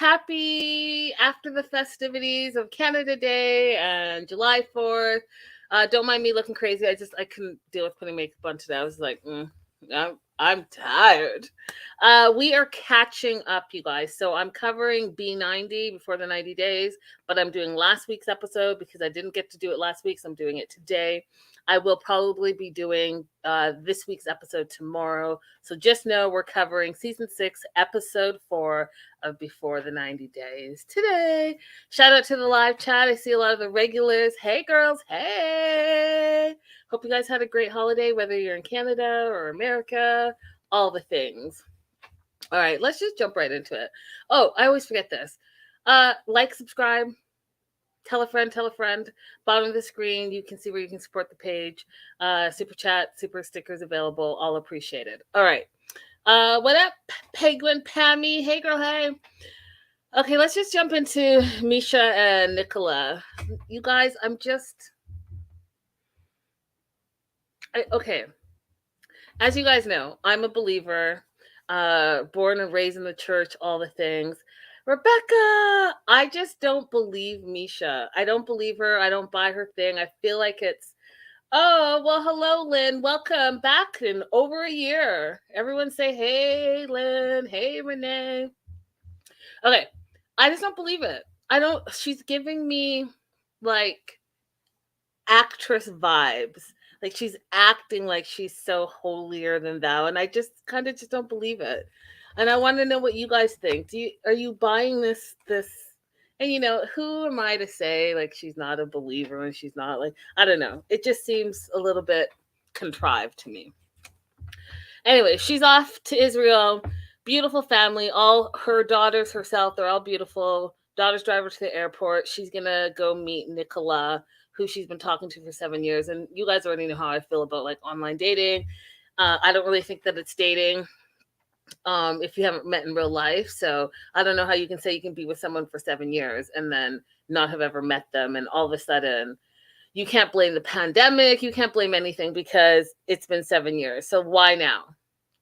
happy after the festivities of Canada Day and July 4th. Don't mind me looking crazy. I couldn't deal with putting makeup on today. I was like, I'm tired. We are catching up, you guys. So I'm covering B90 before the 90 days, but I'm doing last week's episode because I didn't get to do it last week, so I'm doing it today. I will probably be doing this week's episode tomorrow. So just know we're covering season 6, episode 4 of Before the 90 Days today. Shout out to the live chat. I see a lot of the regulars. Hey, girls. Hey. Hope you guys had a great holiday, whether you're in Canada or America, all the things. All right, let's just jump right into it. Oh, I always forget this. Like, subscribe. Tell a friend. Bottom of the screen, you can see where you can support the page. Super chat, super stickers available. All appreciated. All right. What up, Penguin Pammy? Hey, girl, hey. Okay, let's just jump into Misha and Nicola. You guys, okay. As you guys know, I'm a believer, born and raised in the church, all the things. Rebecca, I just don't believe Misha. I don't believe her. I don't buy her thing. I feel like it's, oh, well, hello, Lynn. Welcome back in over a year. Everyone say, hey, Lynn. Hey, Renee. Okay, I just don't believe it. She's giving me, like, actress vibes. Like she's acting like she's so holier than thou, and I just kind of just don't believe it. And I want to know what you guys think. Are you buying this? And who am I to say like she's not a believer and she's not, like, I don't know. It just seems a little bit contrived to me. Anyway, she's off to Israel. Beautiful family. All her daughters herself, they're all beautiful. Daughters drive her to the airport. She's gonna go meet Nicola, who she's been talking to for 7 years. And you guys already know how I feel about like online dating. I don't really think that it's dating if you haven't met in real life. So I don't know how you can say you can be with someone for 7 years and then not have ever met them, and all of a sudden you can't blame the pandemic, you can't blame anything because it's been 7 years. So why now?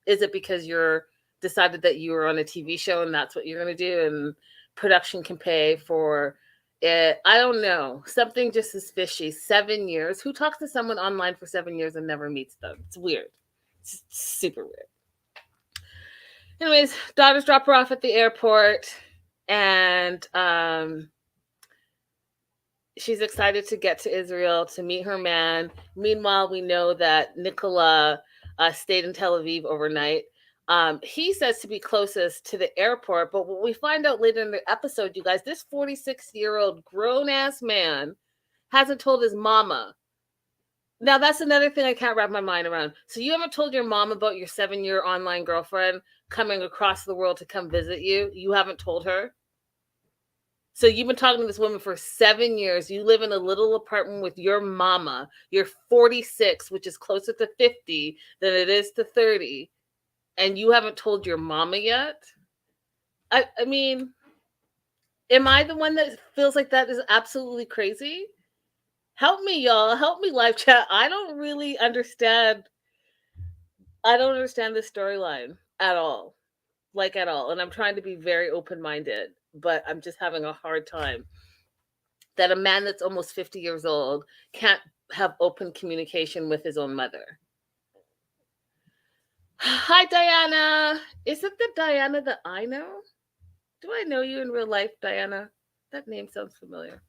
Is it because you're decided that you were on a TV show and that's what you're going to do and production can pay for it? I don't know. Something just is fishy. 7 years. Who talks to someone online for 7 years and never meets them? It's weird. It's super weird. Anyways, daughters drop her off at the airport and she's excited to get to Israel to meet her man. Meanwhile, we know that Nicola stayed in Tel Aviv overnight. He says to be closest to the airport, but what we find out later in the episode, you guys, this 46-year-old grown-ass man hasn't told his mama. Now, that's another thing I can't wrap my mind around. So you haven't told your mom about your 7-year online girlfriend coming across the world to come visit you? You haven't told her? So you've been talking to this woman for 7 years. You live in a little apartment with your mama. You're 46, which is closer to 50 than it is to 30. And you haven't told your mama yet? I mean, am I the one that feels like that is absolutely crazy? Help me, y'all. Help me, live chat. I don't really understand. I don't understand this storyline at all. Like, at all. And I'm trying to be very open-minded, but I'm just having a hard time that a man that's almost 50 years old can't have open communication with his own mother. Hi, Diana. Is it the Diana that I know? Do I know you in real life, Diana? That name sounds familiar.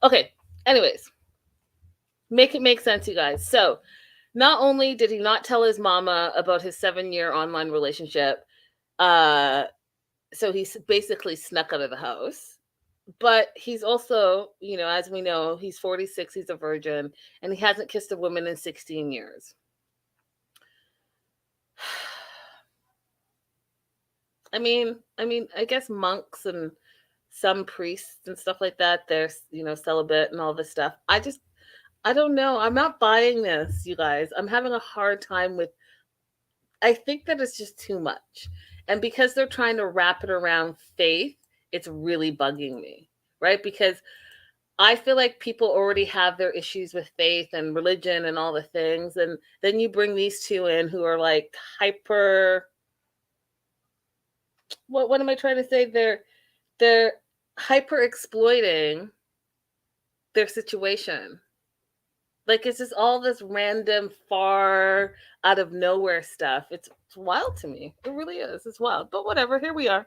Okay, anyways. Make it make sense, you guys. So, not only did he not tell his mama about his 7-year online relationship, so he's basically snuck out of the house, but he's also, as we know, he's 46, he's a virgin, and he hasn't kissed a woman in 16 years. I mean, I guess monks and some priests and stuff like that, they're, celibate and all this stuff. I don't know. I'm not buying this, you guys. I'm having a hard time with, I think that it's just too much. And because they're trying to wrap it around faith, it's really bugging me, right? Because I feel like people already have their issues with faith and religion and all the things. And then you bring these two in who are like hyper, what am I trying to say? they're hyper exploiting their situation. Like, it's just all this random, far out of nowhere stuff. It's wild to me. It really is. It's wild. But whatever, here we are.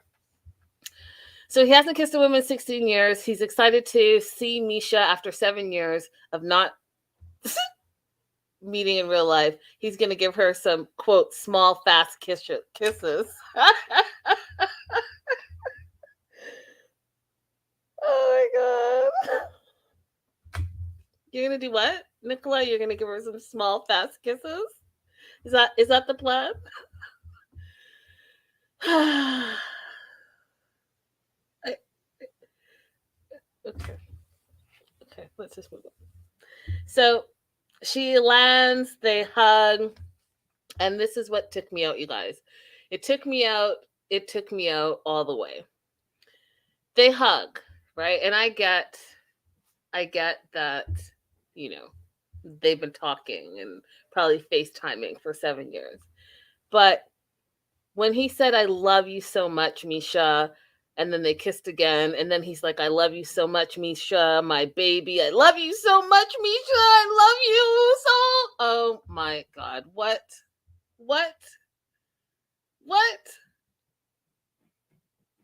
So he hasn't kissed a woman in 16 years. He's excited to see Misha after 7 years of not meeting in real life. He's going to give her some, quote, small, fast kisses. Oh my God. You're going to do what? Nicola, you're going to give her some small, fast kisses? Is that the plan? Okay. Okay, let's just move on. So she lands, they hug, and this is what took me out, you guys. It took me out all the way. They hug, right? And I get that, they've been talking and probably FaceTiming for 7 years. But when he said, "I love you so much, Misha," and then they kissed again, and then he's like, "I love you so much, Misha, my baby. I love you so much, Misha. I love you so." Oh my God. What?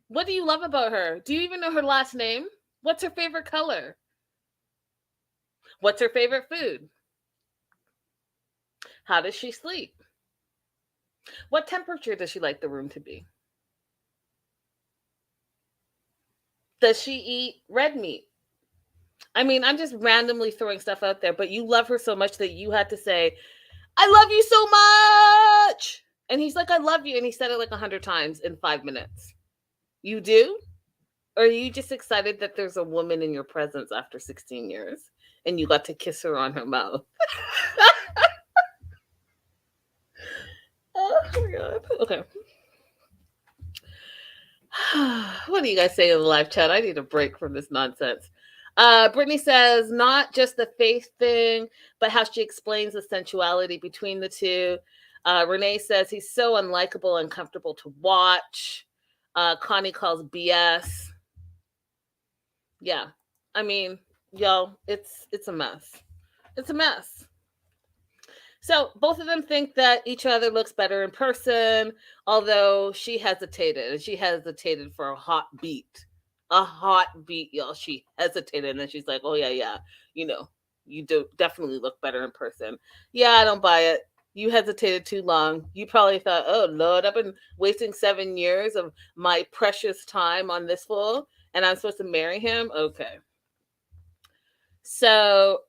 What do you love about her? Do you even know her last name? What's her favorite color? What's her favorite food? How does she sleep? What temperature does she like the room to be? Does she eat red meat? I mean, I'm just randomly throwing stuff out there, but you love her so much that you had to say, "I love you so much." And he's like, "I love you." And he said it like 100 times in 5 minutes. You do? Or are you just excited that there's a woman in your presence after 16 years and you got to kiss her on her mouth? Oh my God. Okay. What do you guys say in the live chat? I need a break from this nonsense. Brittany says, not just the faith thing, but how she explains the sensuality between the two. Renee says he's so unlikable, uncomfortable to watch. Connie calls BS. Yeah. I mean, y'all, it's a mess. It's a mess. So both of them think that each other looks better in person, although she hesitated, and she hesitated for a hot beat. A hot beat, y'all. She hesitated, and then she's like, "Oh yeah, you do definitely look better in person." Yeah, I don't buy it. You hesitated too long. You probably thought, "Oh Lord, I've been wasting 7 years of my precious time on this fool, and I'm supposed to marry him." Okay. So,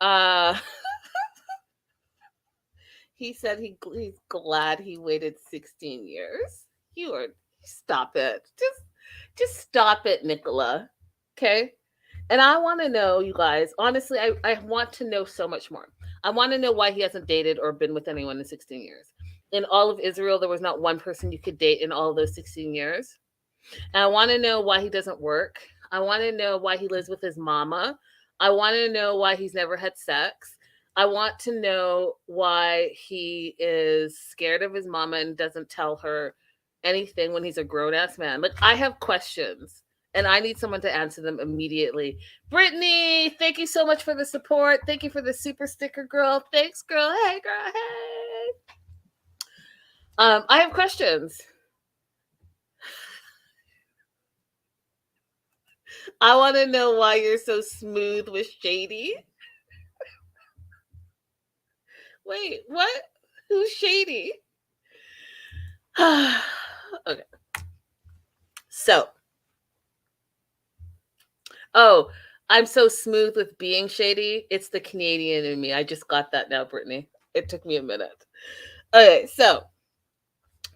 he said he's glad he waited 16 years. Stop it. Just stop it, Nicola. Okay? And I want to know, you guys, honestly, I want to know so much more. I want to know why he hasn't dated or been with anyone in 16 years. In all of Israel, there was not one person you could date in all of those 16 years. And I want to know why he doesn't work. I want to know why he lives with his mama. I want to know why he's never had sex. I want to know why he is scared of his mama and doesn't tell her anything when he's a grown-ass man. Like, I have questions, and I need someone to answer them immediately. Brittany, thank you so much for the support. Thank you for the super sticker, girl. Thanks, girl. Hey, girl. Hey. I have questions. I want to know why you're so smooth with Shady. Wait, what? Who's Shady? Okay. So, I'm so smooth with being shady. It's the Canadian in me. I just got that now, Brittany. It took me a minute. Okay, so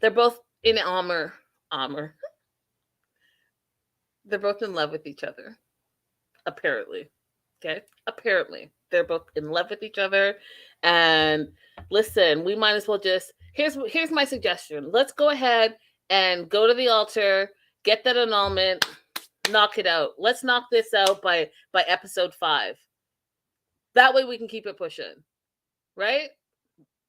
they're both in armor. They're both in love with each other. Apparently. Okay? Apparently. They're both in love with each other. And listen, we might as well just here's my suggestion. Let's go ahead and go to the altar, get that annulment, knock it out. Let's knock this out by episode 5. That way we can keep it pushing. Right?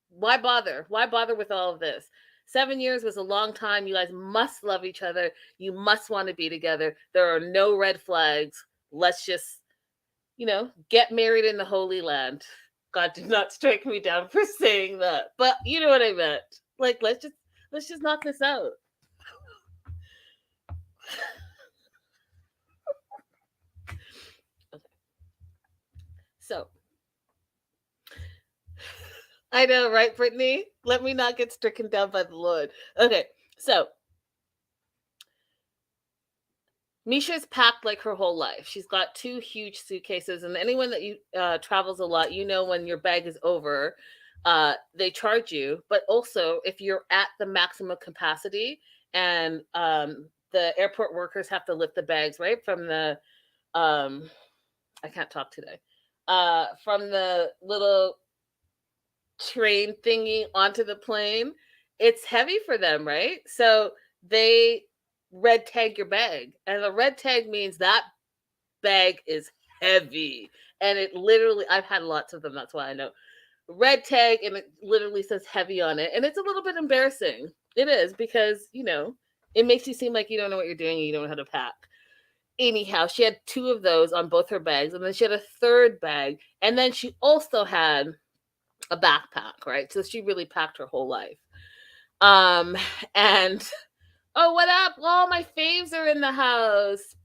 Why bother? Why bother with all of this? 7 years was a long time. You guys must love each other. You must want to be together. There are no red flags. Let's just, get married in the Holy Land. God did not strike me down for saying that, but you know what I meant. Like, let's just knock this out. Okay. So, I know, right, Brittany? Let me not get stricken down by the Lord. Okay, so Misha's packed like her whole life. She's got 2 huge suitcases, and anyone that you travels a lot, when your bag is over, they charge you. But also, if you're at the maximum capacity, and the airport workers have to lift the bags right from the I can't talk today, from the little train thingy onto the plane, it's heavy for them, right? So they red tag your bag, and the red tag means that bag is heavy. And it literally, I've had lots of them, that's why I know. Red tag, and it literally says heavy on it, and it's a little bit embarrassing. It is, because it makes you seem like you don't know what you're doing and you don't know how to pack. Anyhow, she had 2 of those on both her bags, and then she had a third bag, and then she also had a backpack, right? So she really packed her whole life. And oh, what up? All my faves are in the house.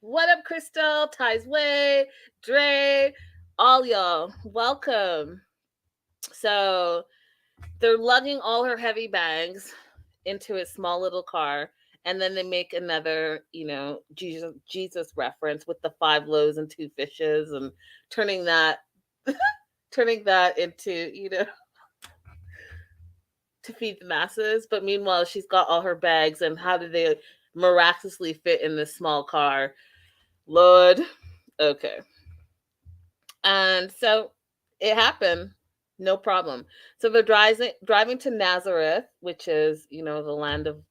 What up, Crystal, Ty's Way, Dre, all y'all, welcome. So they're lugging all her heavy bags into a small little car, and then they make another, Jesus reference with the 5 loaves and 2 fishes, and turning that into, to feed the masses. But meanwhile, she's got all her bags, and how did they miraculously fit in this small car? Lord. Okay. And so it happened. No problem. So they're driving to Nazareth, which is, the land of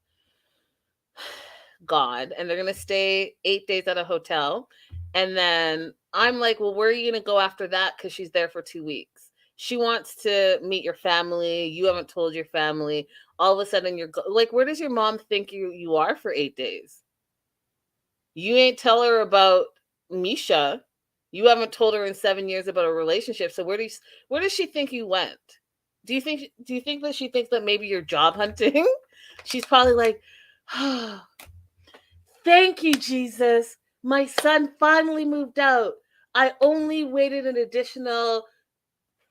God, and they're going to stay 8 days at a hotel. And then I'm like, well, where are you going to go after that? Because she's there for 2 weeks. She wants to meet your family. You haven't told your family. All of a sudden, you're like, where does your mom think you are for 8 days? You ain't tell her about Misha. You haven't told her in 7 years about a relationship. So where does she think you went? Do you think that she thinks that maybe you're job hunting? She's probably like, oh, thank you, Jesus. My son finally moved out. I only waited an additional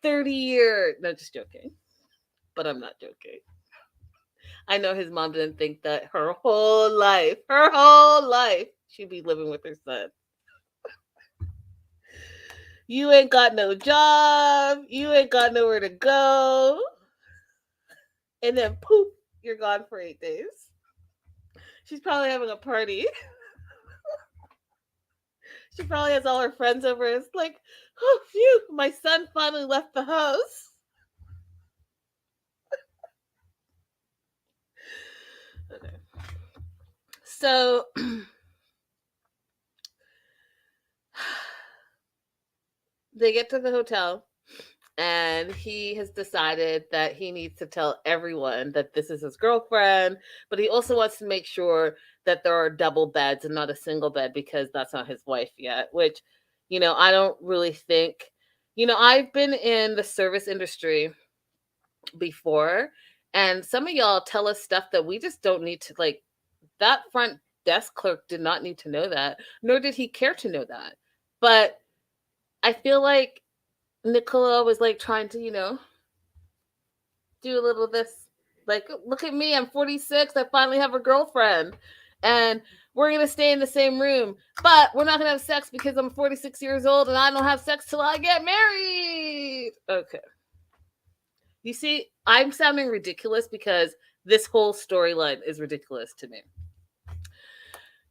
30 years. No, just joking. But I'm not joking. I know his mom didn't think that her whole life, she'd be living with her son. You ain't got no job. You ain't got nowhere to go. And then poof, you're gone for 8 days. She's probably having a party. She probably has all her friends over. It's like, oh, phew, my son finally left the house. Okay. So they get to the hotel, and he has decided that he needs to tell everyone that this is his girlfriend, but he also wants to make sure that there are double beds and not a single bed, because that's not his wife yet, which, I don't really think, I've been in the service industry before, and some of y'all tell us stuff that we just don't need to, like, that front desk clerk did not need to know that, nor did he care to know that. But I feel like Nicola was like trying to, do a little this, like, look at me, I'm 46, I finally have a girlfriend, and we're gonna stay in the same room, but we're not gonna have sex because I'm 46 years old and I don't have sex till I get married. Okay. You see, I'm sounding ridiculous because this whole storyline is ridiculous to me.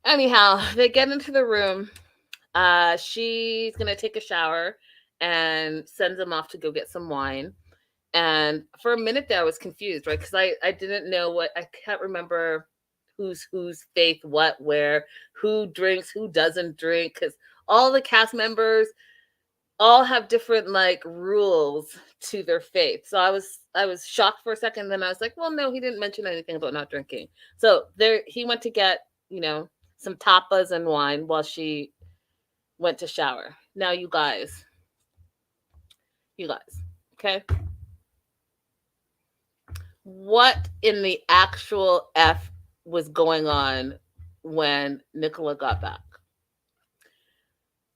Anyhow, they get into the room. She's gonna take a shower and sends him off to go get some wine. And for a minute there, I was confused, right? Because I didn't know I can't remember whose faith, what, where, who drinks, who doesn't drink. Because all the cast members, all have different like rules to their faith. So I was shocked for a second. Then I was like, well, no, he didn't mention anything about not drinking. So there he went to get, some tapas and wine while she went to shower. Now you guys, okay? What in the actual F was going on when Nicola got back?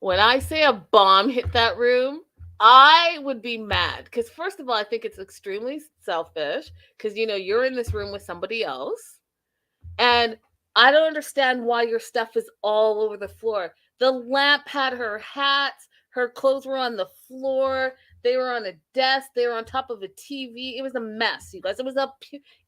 When I say a bomb hit that room, I would be mad because first of all, I think it's extremely selfish because you're in this room with somebody else, and I don't understand why your stuff is all over the floor. The lamp had her hats, her clothes were on the floor, they were on a desk, they were on top of a TV. It was a mess, you guys. It was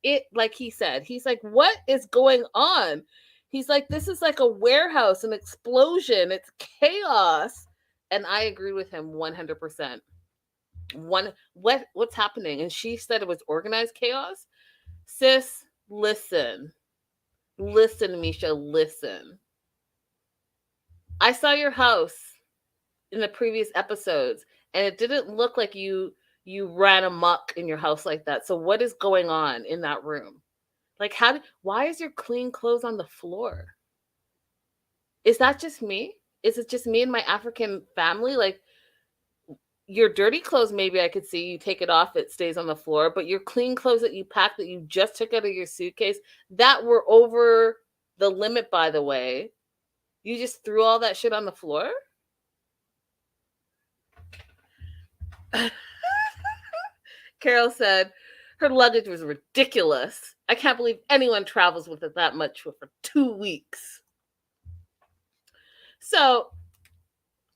it like he said. He's like, "What is going on?" He's like, "This is like a warehouse, an explosion. It's chaos." And I agree with him 100%. What's happening? And she said it was organized chaos. Sis, listen. Listen, Misha, listen. I saw your house in the previous episodes, and it didn't look like you ran amok in your house like that. So what is going on in that room? Like why is your clean clothes on the floor? Is that just me? Is it just me and my African family? Like your dirty clothes, maybe I could see you take it off, it stays on the floor, but your clean clothes that you packed that you just took out of your suitcase that were over the limit, by the way, you just threw all that shit on the floor? Carol said her luggage was ridiculous. I can't believe anyone travels with it that much for 2 weeks. So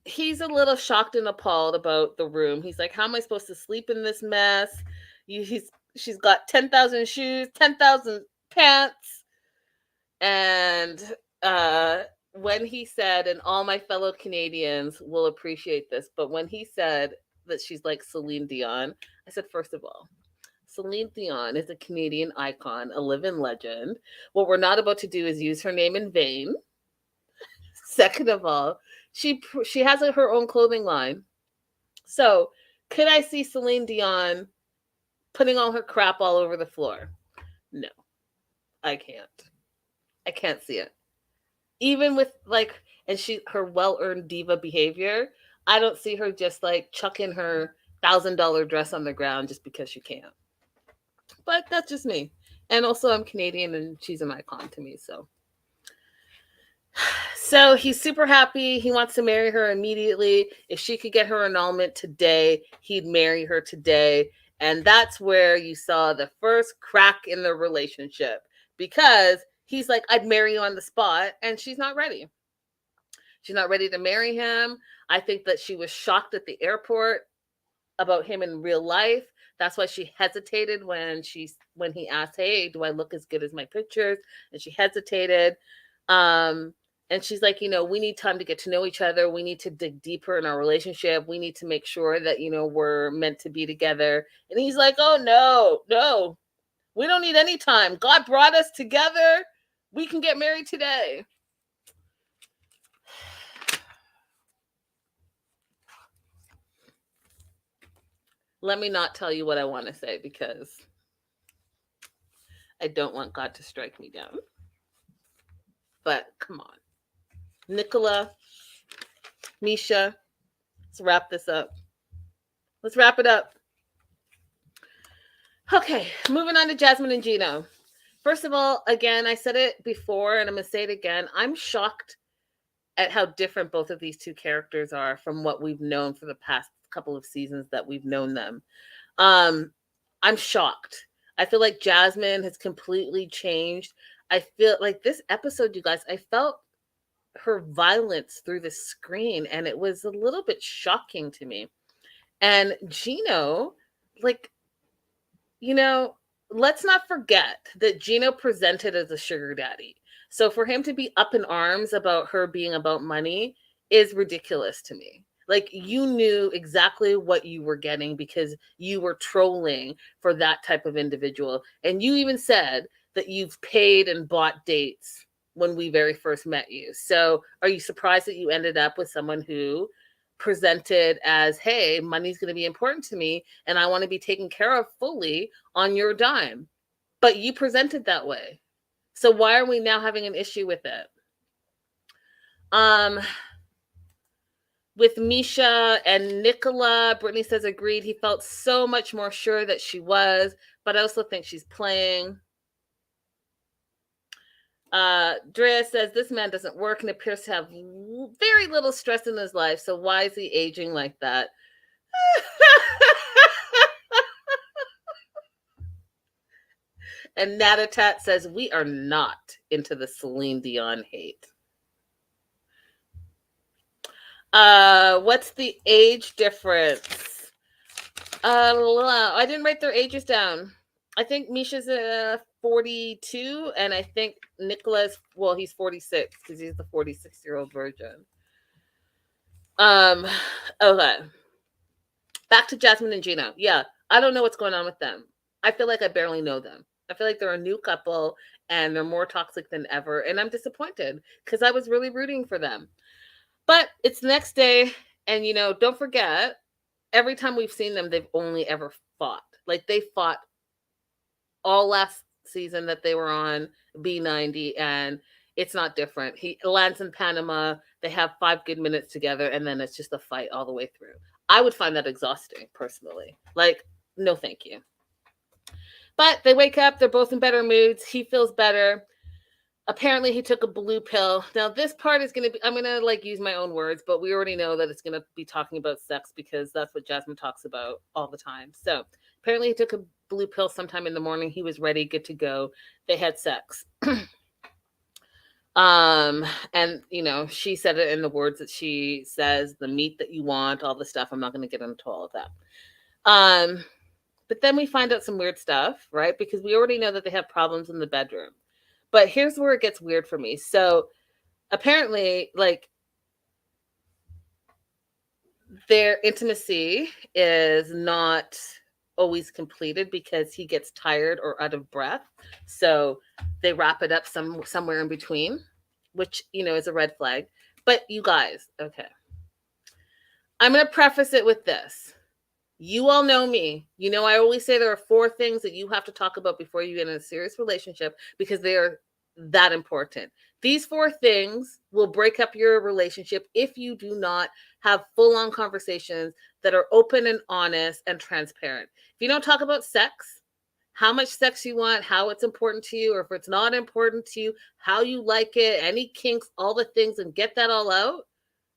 he's a little shocked and appalled about the room. He's like, how am I supposed to sleep in this mess? She's got 10,000 shoes, 10,000 pants. And when he said, and all my fellow Canadians will appreciate this, but when he said that she's like Celine Dion, I said, first of all, Celine Dion is a Canadian icon, a living legend. What we're not about to do is use her name in vain. Second of all, she has her own clothing line. So could I see Celine Dion putting all her crap all over the floor? No, I can't. I can't see it. Even with and her well-earned diva behavior, I don't see her just like chucking her $1,000 dress on the ground just because she can. But that's just me. And also I'm Canadian and she's an icon to me, so he's super happy. He wants to marry her immediately. If she could get her annulment today, he'd marry her today. And that's where you saw the first crack in the relationship, because he's like, I'd marry you on the spot, and she's not ready. She's not ready to marry him. I think that she was shocked at the airport about him in real life. That's why she hesitated when he asked, hey, do I look as good as my pictures? And she hesitated. And she's like, we need time to get to know each other. We need to dig deeper in our relationship. We need to make sure that, we're meant to be together. And he's like, oh, no, we don't need any time. God brought us together. We can get married today. Let me not tell you what I want to say because I don't want God to strike me down. But come on. Nicola, Misha, let's wrap this up. Let's wrap it up. Okay, moving on to Jasmine and Gino. First of all, again, I said it before and I'm going to say it again. I'm shocked at how different both of these two characters are from what we've known for the past couple of seasons that we've known them. I'm shocked. I feel like Jasmine has completely changed. I feel like this episode, you guys, I felt her violence through the screen and it was a little bit shocking to me. And Gino, let's not forget that Gino presented as a sugar daddy. So for him to be up in arms about her being about money is ridiculous to me. Like, you knew exactly what you were getting because you were trolling for that type of individual. And you even said that you've paid and bought dates when we very first met you. So are you surprised that you ended up with someone who presented as, hey, money's going to be important to me and I want to be taken care of fully on your dime. But you presented that way. So why are we now having an issue with it? With Misha and Nicola, Brittany says agreed. He felt so much more sure that she was, but I also think she's playing. Drea says this man doesn't work and appears to have very little stress in his life. So why is he aging like that? And Natatat says we are not into the Celine Dion hate. What's the age difference? I didn't write their ages down. I think Misha's 42, and I think Nicholas, well, he's 46 because he's the 46-year-old virgin. Okay. Back to Jasmine and Gino. Yeah, I don't know what's going on with them. I feel like I barely know them. I feel like they're a new couple and they're more toxic than ever. And I'm disappointed because I was really rooting for them. But it's the next day. And, don't forget, every time we've seen them, they've only ever fought. Like they fought all last season that they were on B90, and it's not different. He lands in Panama. They have 5 good minutes together, and then it's just a fight all the way through. I would find that exhausting, personally. Like, no thank you. But they wake up. They're both in better moods. He feels better. Apparently, he took a blue pill. Now, this part is going to be, I'm going to use my own words, but we already know that it's going to be talking about sex because that's what Jasmine talks about all the time. So apparently he took a blue pill sometime in the morning. He was ready, good to go. They had sex. And, she said it in the words that she says, the meat that you want, all the stuff. I'm not going to get into all of that. But then we find out some weird stuff, right? Because we already know that they have problems in the bedroom. But here's where it gets weird for me. So apparently, their intimacy is not always completed because he gets tired or out of breath. So they wrap it up somewhere in between, which, is a red flag. But you guys, okay. I'm going to preface it with this. You all know me. I always say there are 4 things that you have to talk about before you get in a serious relationship because they are that important. These 4 things will break up your relationship if you do not have full-on conversations that are open and honest and transparent. If you don't talk about sex, how much sex you want, how it's important to you, or if it's not important to you, how you like it, any kinks, all the things, and get that all out,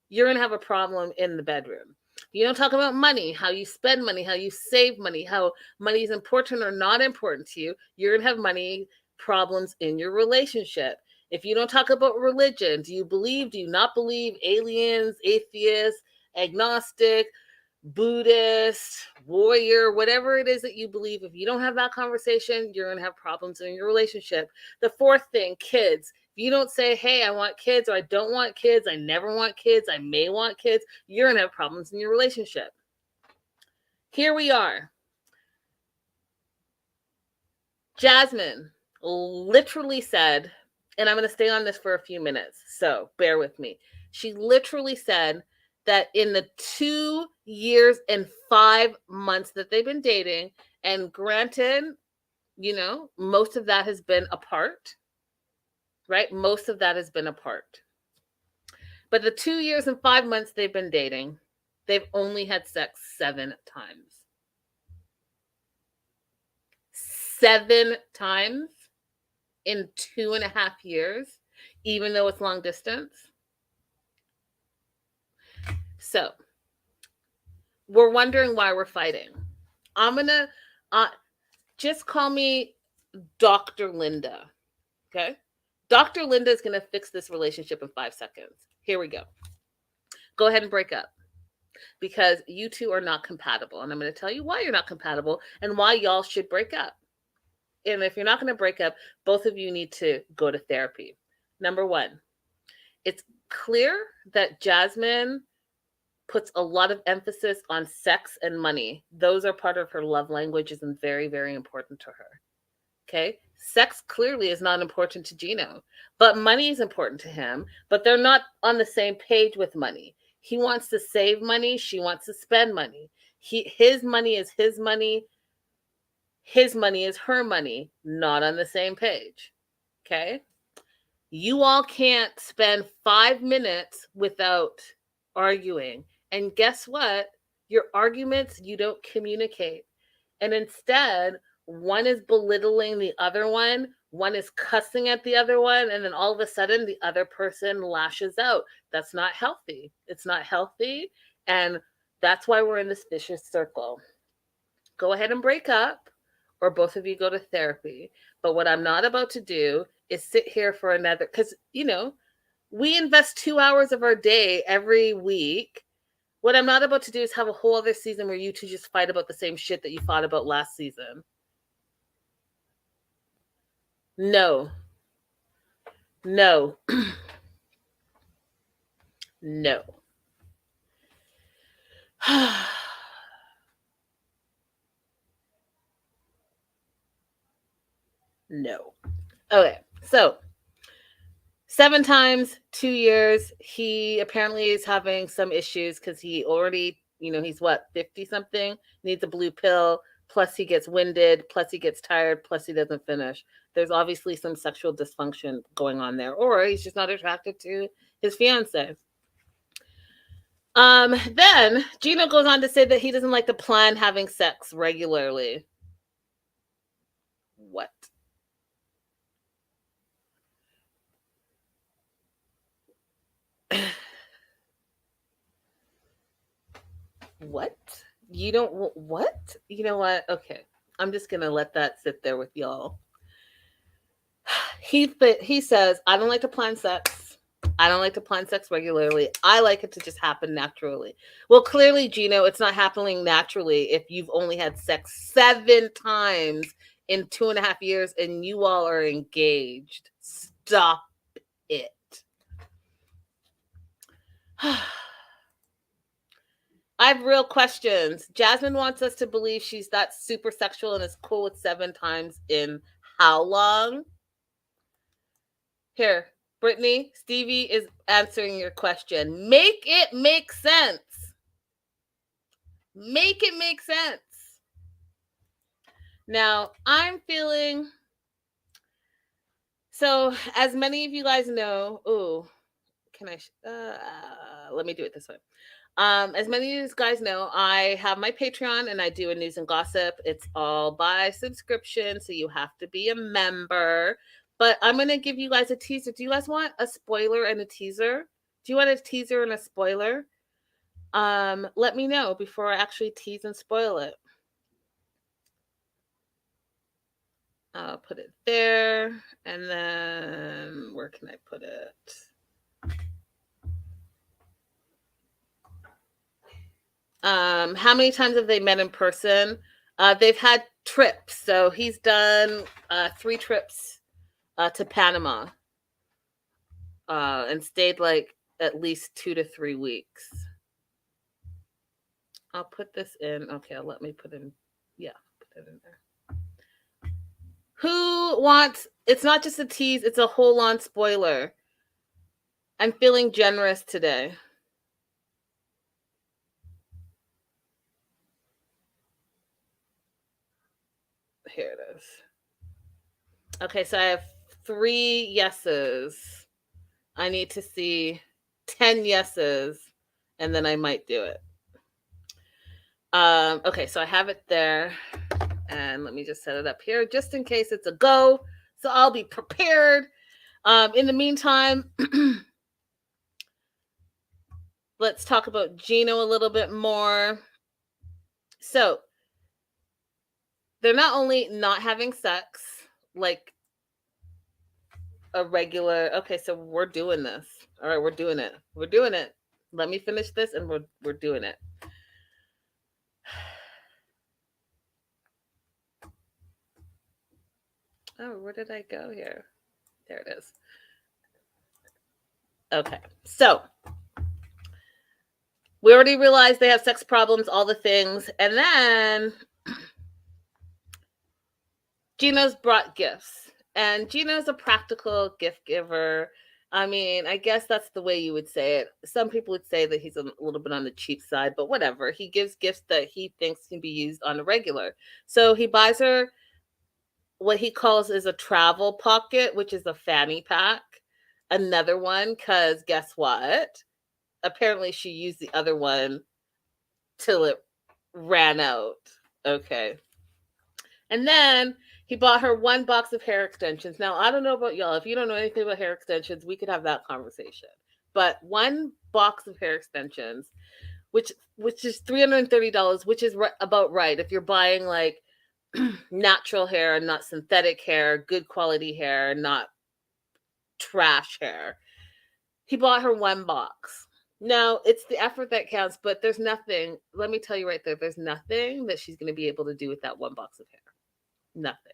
you're going to have a problem in the bedroom. You don't talk about money, how you spend money, how you save money, how money is important or not important to you. You're going to have money problems in your relationship. If you don't talk about religion, do you believe, do you not believe, aliens, atheists, agnostic, Buddhist, warrior, whatever it is that you believe, if you don't have that conversation, you're going to have problems in your relationship. The 4th thing, kids. If you don't say, hey, I want kids, or I don't want kids, I never want kids, I may want kids, you're going to have problems in your relationship. Here we are. Jasmine literally said, and I'm going to stay on this for a few minutes, so bear with me. She literally said that in the 2 years and 5 months that they've been dating, and granted, most of that has been apart, right? Most of that has been apart. But the 2 years and 5 months they've been dating, they've only had sex 7 times. 7 times in 2.5 years, even though it's long distance. So we're wondering why we're fighting. I'm going to just call me Dr. Linda. Okay? Dr. Linda is going to fix this relationship in 5 seconds. Here we go. Go ahead and break up because you two are not compatible. And I'm going to tell you why you're not compatible and why y'all should break up. And if you're not going to break up, both of you need to go to therapy. Number 1, it's clear that Jasmine puts a lot of emphasis on sex and money. Those are part of her love languages and very, very important to her. Okay? Sex clearly is not important to Gino, but money is important to him, but they're not on the same page with money. He wants to save money. She wants to spend money. His money is his money. His money is her money. Not on the same page. Okay? You all can't spend 5 minutes without arguing. And guess what? Your arguments, you don't communicate. And instead, one is belittling the other one is cussing at the other one, and then all of a sudden the other person lashes out. That's not healthy. It's not healthy. And that's why we're in this vicious circle. Go ahead and break up, or both of you go to therapy. But what I'm not about to do is sit here for another, because, we invest 2 hours of our day every week. What I'm not about to do is have a whole other season where you two just fight about the same shit that you fought about last season. No. No. No. No. Okay, so 7 times, 2 years. He apparently is having some issues because he already, he's what, 50 something, needs a blue pill. Plus he gets winded, plus he gets tired, plus he doesn't finish. There's obviously some sexual dysfunction going on there, or he's just not attracted to his fiance. Then Gino goes on to say that he doesn't like to plan having sex regularly. What? What? You don't, what? You know what? Okay. I'm just going to let that sit there with y'all. He says, I don't like to plan sex. I don't like to plan sex regularly. I like it to just happen naturally. Well, clearly, Gino, it's not happening naturally if you've only had sex 7 times in 2.5 years and you all are engaged. Stop it. I have real questions. Jasmine wants us to believe she's that super sexual and is cool with 7 times in how long? Here, Brittany, Stevie is answering your question. Make it make sense. Make it make sense. Now, I'm feeling... So, as many of you guys know... can I... let me do it this way. As many of you guys know, I have my Patreon and I do a news and gossip. It's all by subscription, so you have to be a member. But I'm going to give you guys a teaser. Do you guys want a spoiler and a teaser? Do you want a teaser and a spoiler? Let me know before I actually tease and spoil it. I'll put it there. And then where can I put it? How many times have they met in person? They've had trips. So he's done 3 trips to Panama and stayed like at least 2 to 3 weeks. I'll put this in. Okay, let me put in. Yeah, put it in there. Who wants... It's not just a tease, it's a whole on spoiler. I'm feeling generous today. Here it is. Okay, so I have 3 yeses. I need to see 10 yeses, and then I might do it. Okay, so I have it there, and let me just set it up here just in case it's a go. So I'll be prepared. In the meantime, let's talk about Gino a little bit more. So they're not only not having sex like a regular... Okay, so we're doing this. All right, we're doing it. We're doing it. Let me finish this and we're doing it. Oh, where did I go here? There it is. Okay, so we already realized they have sex problems, all the things. And then Gino's brought gifts. And Gino's a practical gift giver. I mean, I guess that's the way you would say it. Some people would say that he's a little bit on the cheap side, but whatever. He gives gifts that he thinks can be used on a regular. So he buys her what he calls is a travel pocket, which is a fanny pack. Another one, because guess what? Apparently she used the other one till it ran out. Okay. And then he bought her one box of hair extensions. Now, I don't know about y'all. If you don't know anything about hair extensions, we could have that conversation. But one box of hair extensions, which is $330, which is about right. If you're buying like natural hair and not synthetic hair, good quality hair, not trash hair. He bought her one box. Now, it's the effort that counts, but there's nothing, let me tell you right there, there's nothing that she's going to be able to do with that one box of hair. Nothing.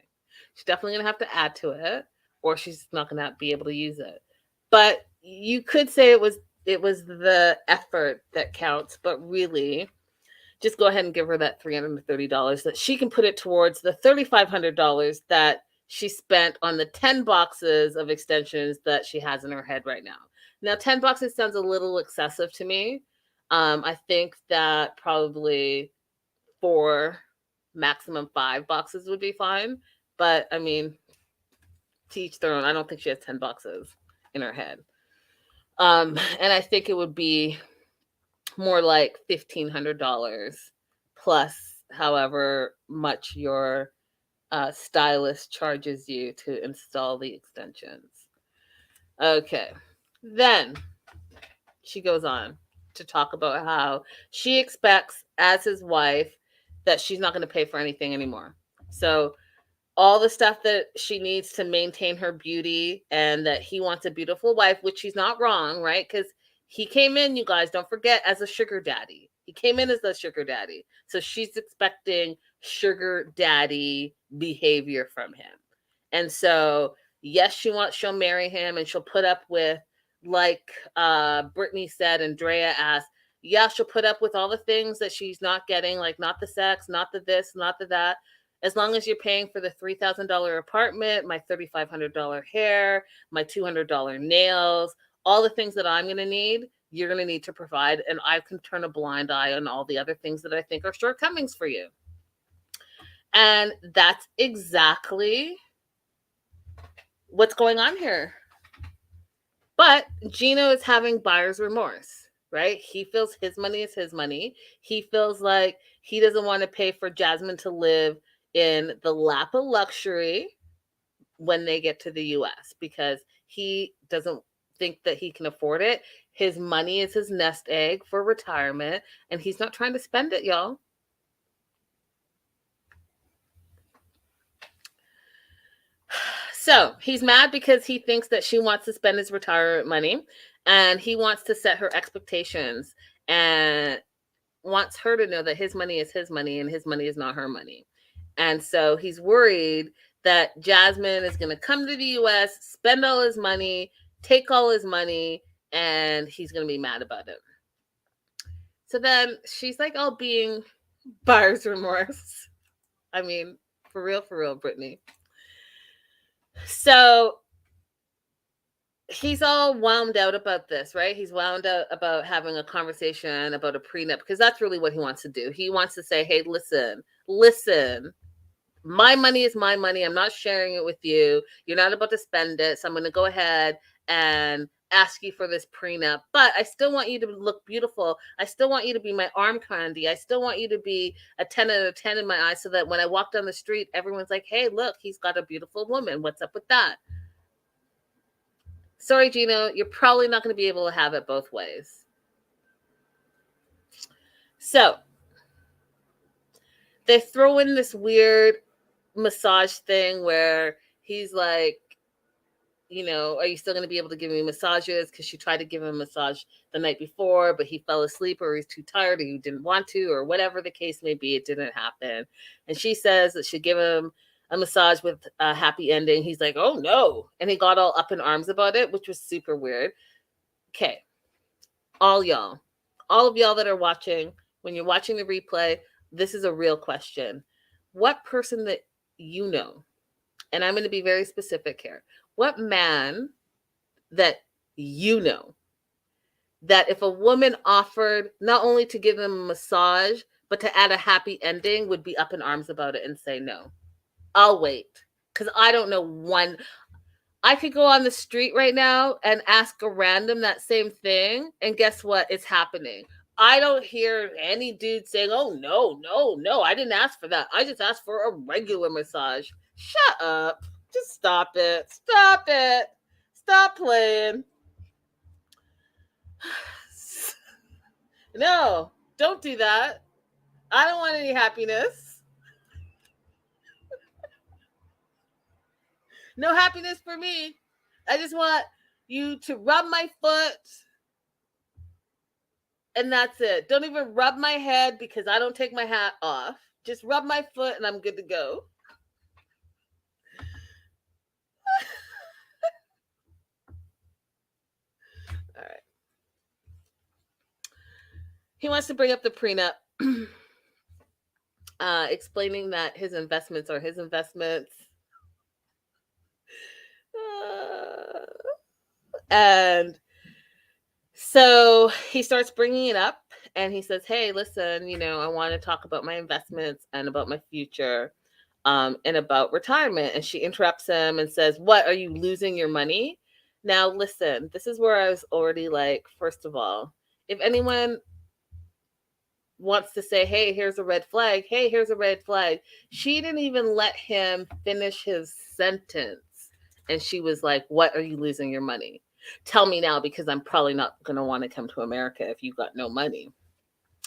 She's definitely going to have to add to it, or she's not going to be able to use it. But you could say it was the effort that counts, but really, just go ahead and give her that $330 that she can put it towards the $3,500 that she spent on the 10 boxes of extensions that she has in her head right now. Now, 10 boxes sounds a little excessive to me. I think that probably 4, maximum 5 boxes would be fine. But I mean, to each their own. I don't think she has 10 boxes in her head. And I think it would be more like $1,500 plus however much your stylist charges you to install the extensions. Okay. Then she goes on to talk about how she expects, as his wife, that she's not going to pay for anything anymore. So all the stuff that she needs to maintain her beauty, and that he wants a beautiful wife, which she's not wrong, right? Because he came in, you guys, don't forget, as a sugar daddy. He came in as the sugar daddy. So she's expecting sugar daddy behavior from him. And so, yes, she'll marry him, and she'll put up with, like Brittany said, Andrea asked, yeah, she'll put up with all the things that she's not getting, like not the sex, not the this, not the that. As long as you're paying for the $3,000 apartment, my $3,500 hair, my $200 nails, all the things that I'm going to need, you're going to need to provide. And I can turn a blind eye on all the other things that I think are shortcomings for you. And that's exactly what's going on here. But Gino is having buyer's remorse, right? He feels his money is his money. He feels like he doesn't want to pay for Jasmine to live in the lap of luxury when they get to the US, because he doesn't think that he can afford it. His money is his nest egg for retirement, and he's not trying to spend it, y'all. So he's mad because he thinks that she wants to spend his retirement money, and he wants to set her expectations and wants her to know that his money is his money and his money is not her money. And so he's worried that Jasmine is going to come to the US, spend all his money, take all his money, and he's going to be mad about it. So then she's like all being buyer's remorse. I mean, for real, Brittany. So he's all wound out about this, right? He's wound out about having a conversation about a prenup, because that's really what he wants to do. He wants to say, hey, listen, my money is my money. I'm not sharing it with you. You're not about to spend it. So I'm going to go ahead and ask you for this prenup, but I still want you to look beautiful. I still want you to be my arm candy. I still want you to be a 10 out of 10 in my eyes, so that when I walk down the street, everyone's like, hey, look, he's got a beautiful woman. What's up with that? Sorry, Gino, you're probably not going to be able to have it both ways. So they throw in this weird massage thing where he's like, you know, are you still going to be able to give me massages? Because she tried to give him a massage the night before, but he fell asleep, or he's too tired, or he didn't want to, or whatever the case may be. It didn't happen. And she says that she'd give him a massage with a happy ending. He's like, oh no. And he got all up in arms about it, which was super weird. Okay. All of y'all that are watching, when you're watching the replay, this is a real question. What person that you know, and I'm going to be very specific here, what man that you know that if a woman offered not only to give him a massage, but to add a happy ending, would be up in arms about it and say no. I'll wait. Because I don't know one. I could go on the street right now and ask a random that same thing, and guess what? It's happening. I don't hear any dude saying, oh, no, no, no, I didn't ask for that. I just asked for a regular massage. Shut up. Just stop it. Stop it. Stop playing. No, don't do that. I don't want any happiness. No happiness for me. I just want you to rub my foot, and that's it. Don't even rub my head because I don't take my hat off. Just rub my foot and I'm good to go. All right. He wants to bring up the prenup, explaining that his investments are his investments. And so he starts bringing it up and he says, hey, listen, I want to talk about my investments and about my future, and about retirement. And she interrupts him and says, what, are you losing your money? Now, listen, this is where I was already like, first of all, if anyone wants to say, hey, here's a red flag, hey, here's a red flag, she didn't even let him finish his sentence. And she was like, what, are you losing your money? Tell me now, because I'm probably not going to want to come to America if you've got no money.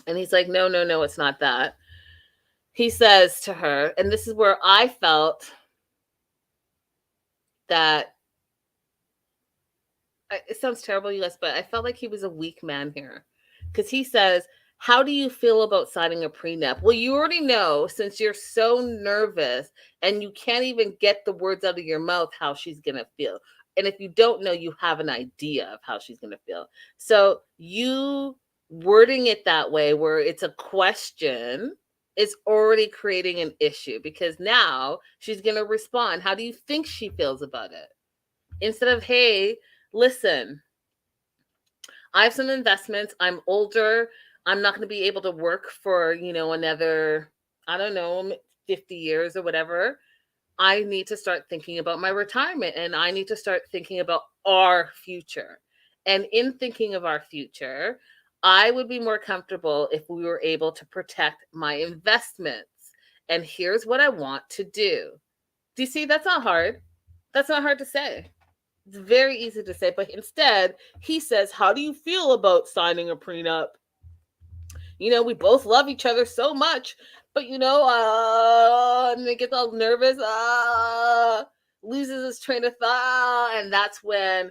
And he's like, no, no, no, it's not that. He says to her, and this is where I felt that, it sounds terrible, you guys, but I felt like he was a weak man here. Because he says, how do you feel about signing a prenup? Well, you already know, since you're so nervous and you can't even get the words out of your mouth how she's going to feel. And if you don't know, you have an idea of how she's going to feel. So you wording it that way, where it's a question, is already creating an issue, because now she's going to respond. How do you think she feels about it? Instead of, hey, listen, I have some investments. I'm older. I'm not going to be able to work for, another, I don't know, 50 years or whatever. I need to start thinking about my retirement, and I need to start thinking about our future. And in thinking of our future, I would be more comfortable if we were able to protect my investments. And here's what I want to do. Do you see? That's not hard. That's not hard to say. It's very easy to say, but instead he says, how do you feel about signing a prenup? We both love each other so much, but and he gets all nervous, loses his train of thought, and that's when,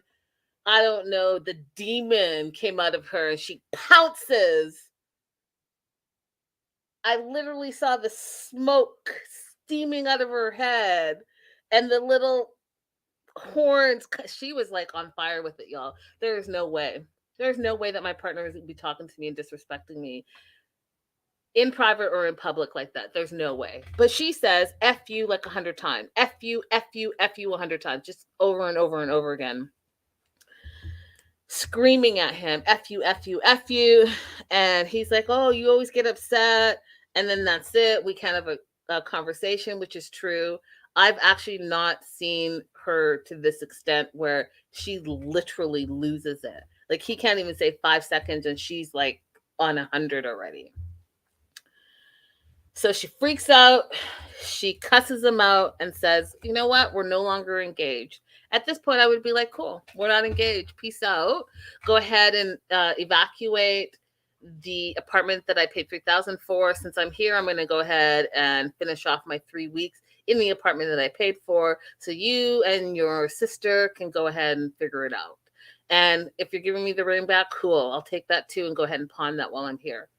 I don't know, the demon came out of her and she pounces. I literally saw the smoke steaming out of her head and the little horns. She was like on fire with it, y'all. There's no way that my partner is going to be talking to me and disrespecting me in private or in public like that. There's no way. But she says F you like 100 times. F you, F you, F you 100 times. Just over and over and over again. Screaming at him, F you, F you, F you. And he's like, oh, you always get upset. And then that's it. We kind of a conversation, which is true. I've actually not seen her to this extent where she literally loses it. Like, he can't even say 5 seconds and she's like on 100 already. So she freaks out. She cusses him out and says, you know what? We're no longer engaged. At this point, I would be like, cool, we're not engaged. Peace out. Go ahead and evacuate the apartment that I paid $3,000 for. Since I'm here, I'm going to go ahead and finish off my 3 weeks in the apartment that I paid for. So you and your sister can go ahead and figure it out. And if you're giving me the ring back, cool. I'll take that too and go ahead and pawn that while I'm here.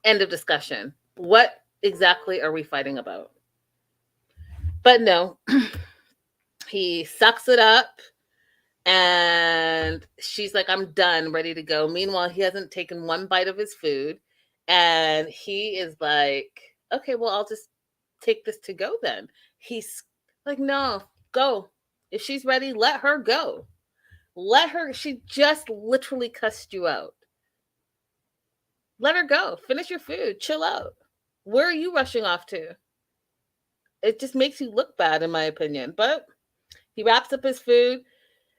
End of discussion. What exactly are we fighting about? But no, he sucks it up and she's like, I'm done, ready to go. Meanwhile, he hasn't taken one bite of his food and he is like, okay, well, I'll just take this to go then. He's like, no, go. If she's ready, let her go. Let her, she just literally cussed you out. Let her go. Finish your food. Chill out. Where are you rushing off to? It just makes you look bad, in my opinion. But he wraps up his food,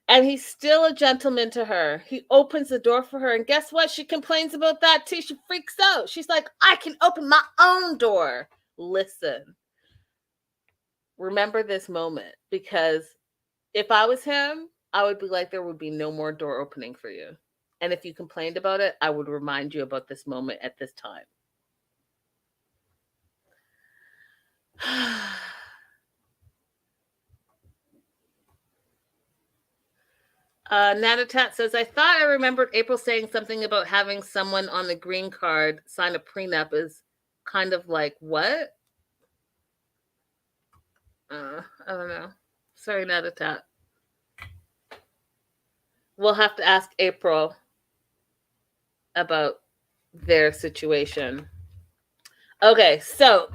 and he's still a gentleman to her. He opens the door for her, and guess what? She complains about that too. She freaks out. She's like, I can open my own door. Listen, remember this moment, because if I was him, I would be like, there would be no more door opening for you. And if you complained about it, I would remind you about this moment at this time. Natatat says, I thought I remembered April saying something about having someone on the green card sign a prenup is kind of like what? I don't know. Sorry, Natatat. We'll have to ask April about their situation. Okay, so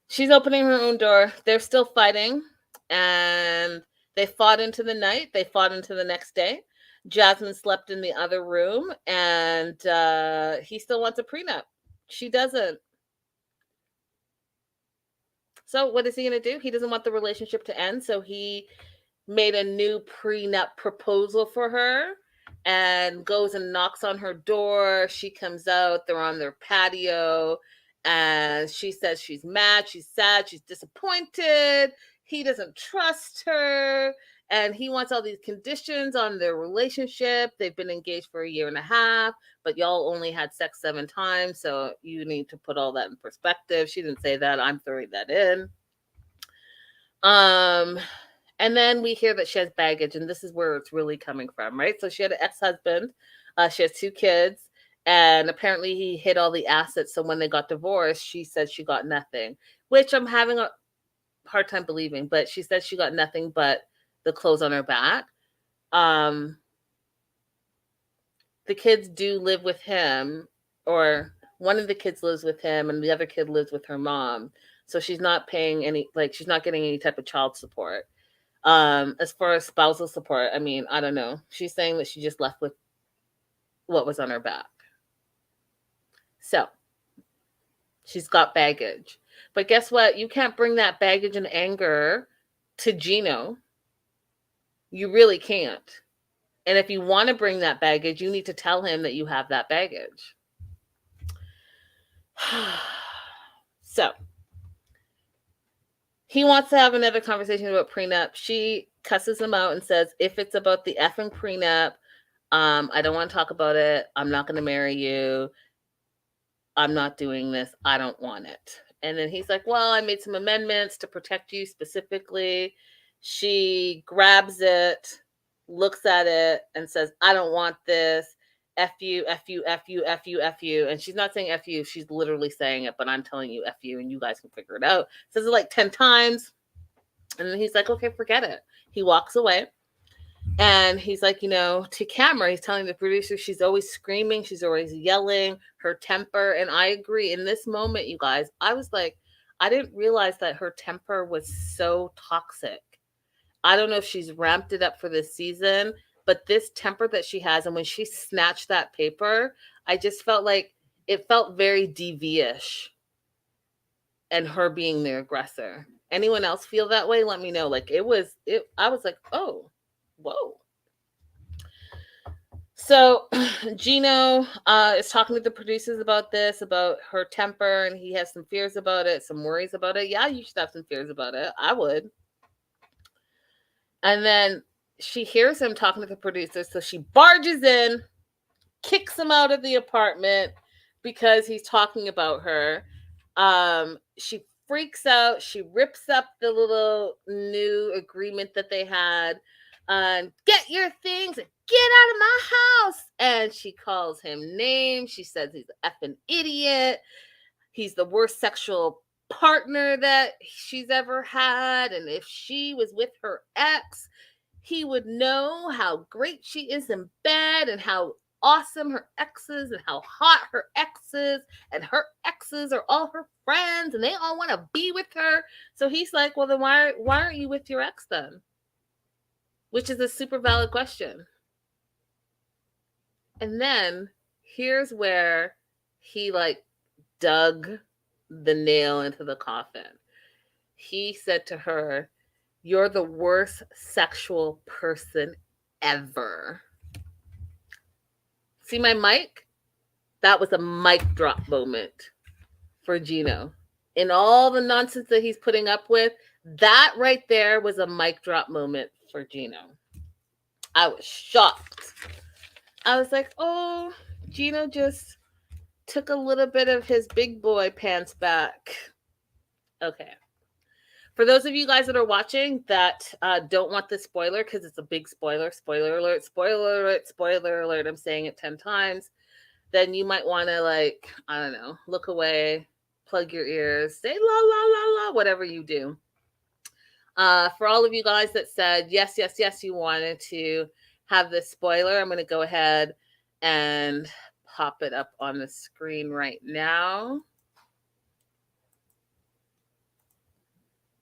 she's opening her own door. They're still fighting, and they fought into the night. They fought into the next day. Jasmine slept in the other room, and he still wants a prenup. She doesn't. So what is he going to do? He doesn't want the relationship to end, so he made a new prenup proposal for her and goes and knocks on her door. She comes out. They're on their patio, and she says she's mad, she's sad, she's disappointed. He doesn't trust her, and he wants all these conditions on their relationship. They've been engaged for 1.5 years, but y'all only had sex 7 times, so you need to put all that in perspective. She didn't say that. I'm throwing that in. And then we hear that she has baggage, and this is where it's really coming from, right? So she had an ex-husband. She has 2 kids, and apparently he hid all the assets. So when they got divorced, she said she got nothing, which I'm having a hard time believing, but she said she got nothing but the clothes on her back. The kids do live with him, or one of the kids lives with him, and the other kid lives with her mom. So she's not paying any, like, she's not getting any type of child support. As far as spousal support, I mean, I don't know. She's saying that she just left with what was on her back. So she's got baggage. But guess what? You can't bring that baggage and anger to Gino. You really can't. And if you want to bring that baggage, you need to tell him that you have that baggage. So he wants to have another conversation about prenup. She cusses him out and says, if it's about the effing prenup, I don't want to talk about it. I'm not going to marry you. I'm not doing this. I don't want it. And then he's like, well, I made some amendments to protect you specifically. She grabs it, looks at it, and says, I don't want this. F you, F you, F you, F you, F you. And she's not saying F you. She's literally saying it, but I'm telling you F you, and you guys can figure it out. Says it like 10 times. And then he's like, okay, forget it. He walks away. And he's like, to camera, he's telling the producer she's always screaming. She's always yelling, her temper. And I agree. In this moment, you guys, I was like, I didn't realize that her temper was so toxic. I don't know if she's ramped it up for this season, but this temper that she has, and when she snatched that paper, I just felt like it felt very DV-ish, and her being the aggressor. Anyone else feel that way? Let me know. Like I was like, oh, whoa. So Gino is talking to the producers about this, about her temper, and he has some fears about it, some worries about it. Yeah, you should have some fears about it. I would. And then she hears him talking to the producers, so she barges in, kicks him out of the apartment because he's talking about her. She freaks out. She rips up the little new agreement that they had. Get your things and get out of my house. And she calls him names. She says he's an effing idiot. He's the worst sexual partner that she's ever had. And if she was with her ex, he would know how great she is in bed and how awesome her ex is and how hot her ex is, and her exes are all her friends and they all want to be with her. So he's like, well, then why aren't you with your ex then? which is a super valid question. And then here's where he like dug the nail into the coffin. He said to her, "You're the worst sexual person ever." See my mic? That was a mic drop moment for Gino. In all the nonsense that he's putting up with, that right there was a mic drop moment for Gino. I was shocked. I was like, oh, Gino just took a little bit of his big boy pants back. Okay. For those of you guys that are watching that don't want this spoiler, because it's a big spoiler, spoiler alert, spoiler alert, spoiler alert, I'm saying it 10 times, then you might want to, like, I don't know, look away, plug your ears, say la, la, la, la, whatever you do. For all of you guys that said, yes, yes, yes, you wanted to have this spoiler, I'm going to go ahead and pop it up on the screen right now.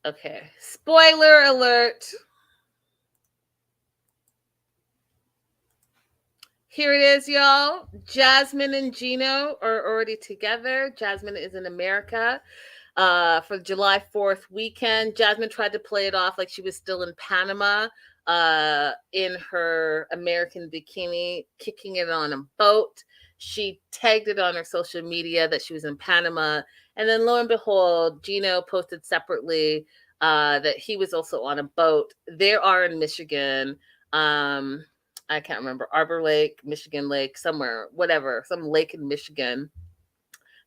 Okay, spoiler alert. Here it is, y'all. Jasmine and Gino are already together. Jasmine is in America for July 4th weekend. Jasmine tried to play it off like she was still in Panama in her American bikini, kicking it on a boat. She tagged it on her social media that she was in Panama. And then lo and behold, Gino posted separately that he was also on a boat. They are in Michigan. I can't remember, Arbor Lake, Michigan Lake, somewhere, whatever, some lake in Michigan.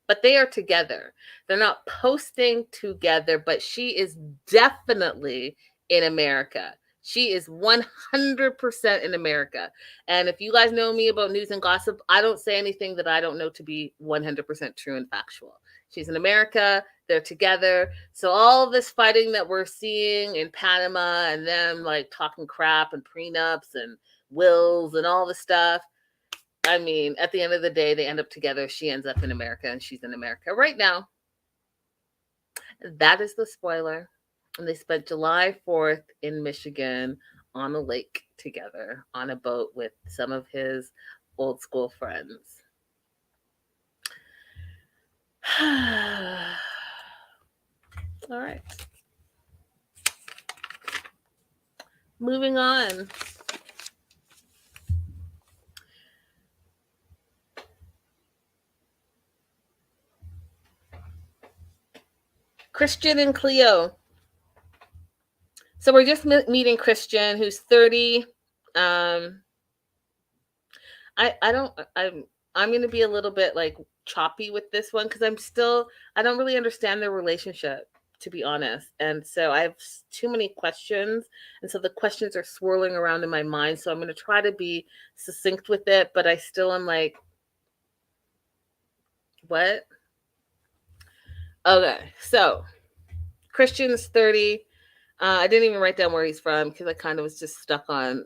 But they are together. They're not posting together, but she is definitely in America. She is 100% in America. And if you guys know me about news and gossip, I don't say anything that I don't know to be 100% true and factual. She's in America. They're together. So all of this fighting that we're seeing in Panama and them like talking crap and prenups and wills and all the stuff, I mean, at the end of the day, they end up together. She ends up in America and she's in America right now. That is the spoiler. And they spent July 4th in Michigan on a lake together on a boat with some of his old school friends. All right. Moving on. Christian and Cleo. So we're just meeting Christian, who's 30. I'm going to be a little bit like choppy with this one because I don't really understand their relationship, to be honest. And so I have too many questions. And so the questions are swirling around in my mind. So I'm going to try to be succinct with it, but I still am like, what? Okay. So Christian's 30. I didn't even write down where he's from because I kind of was just stuck on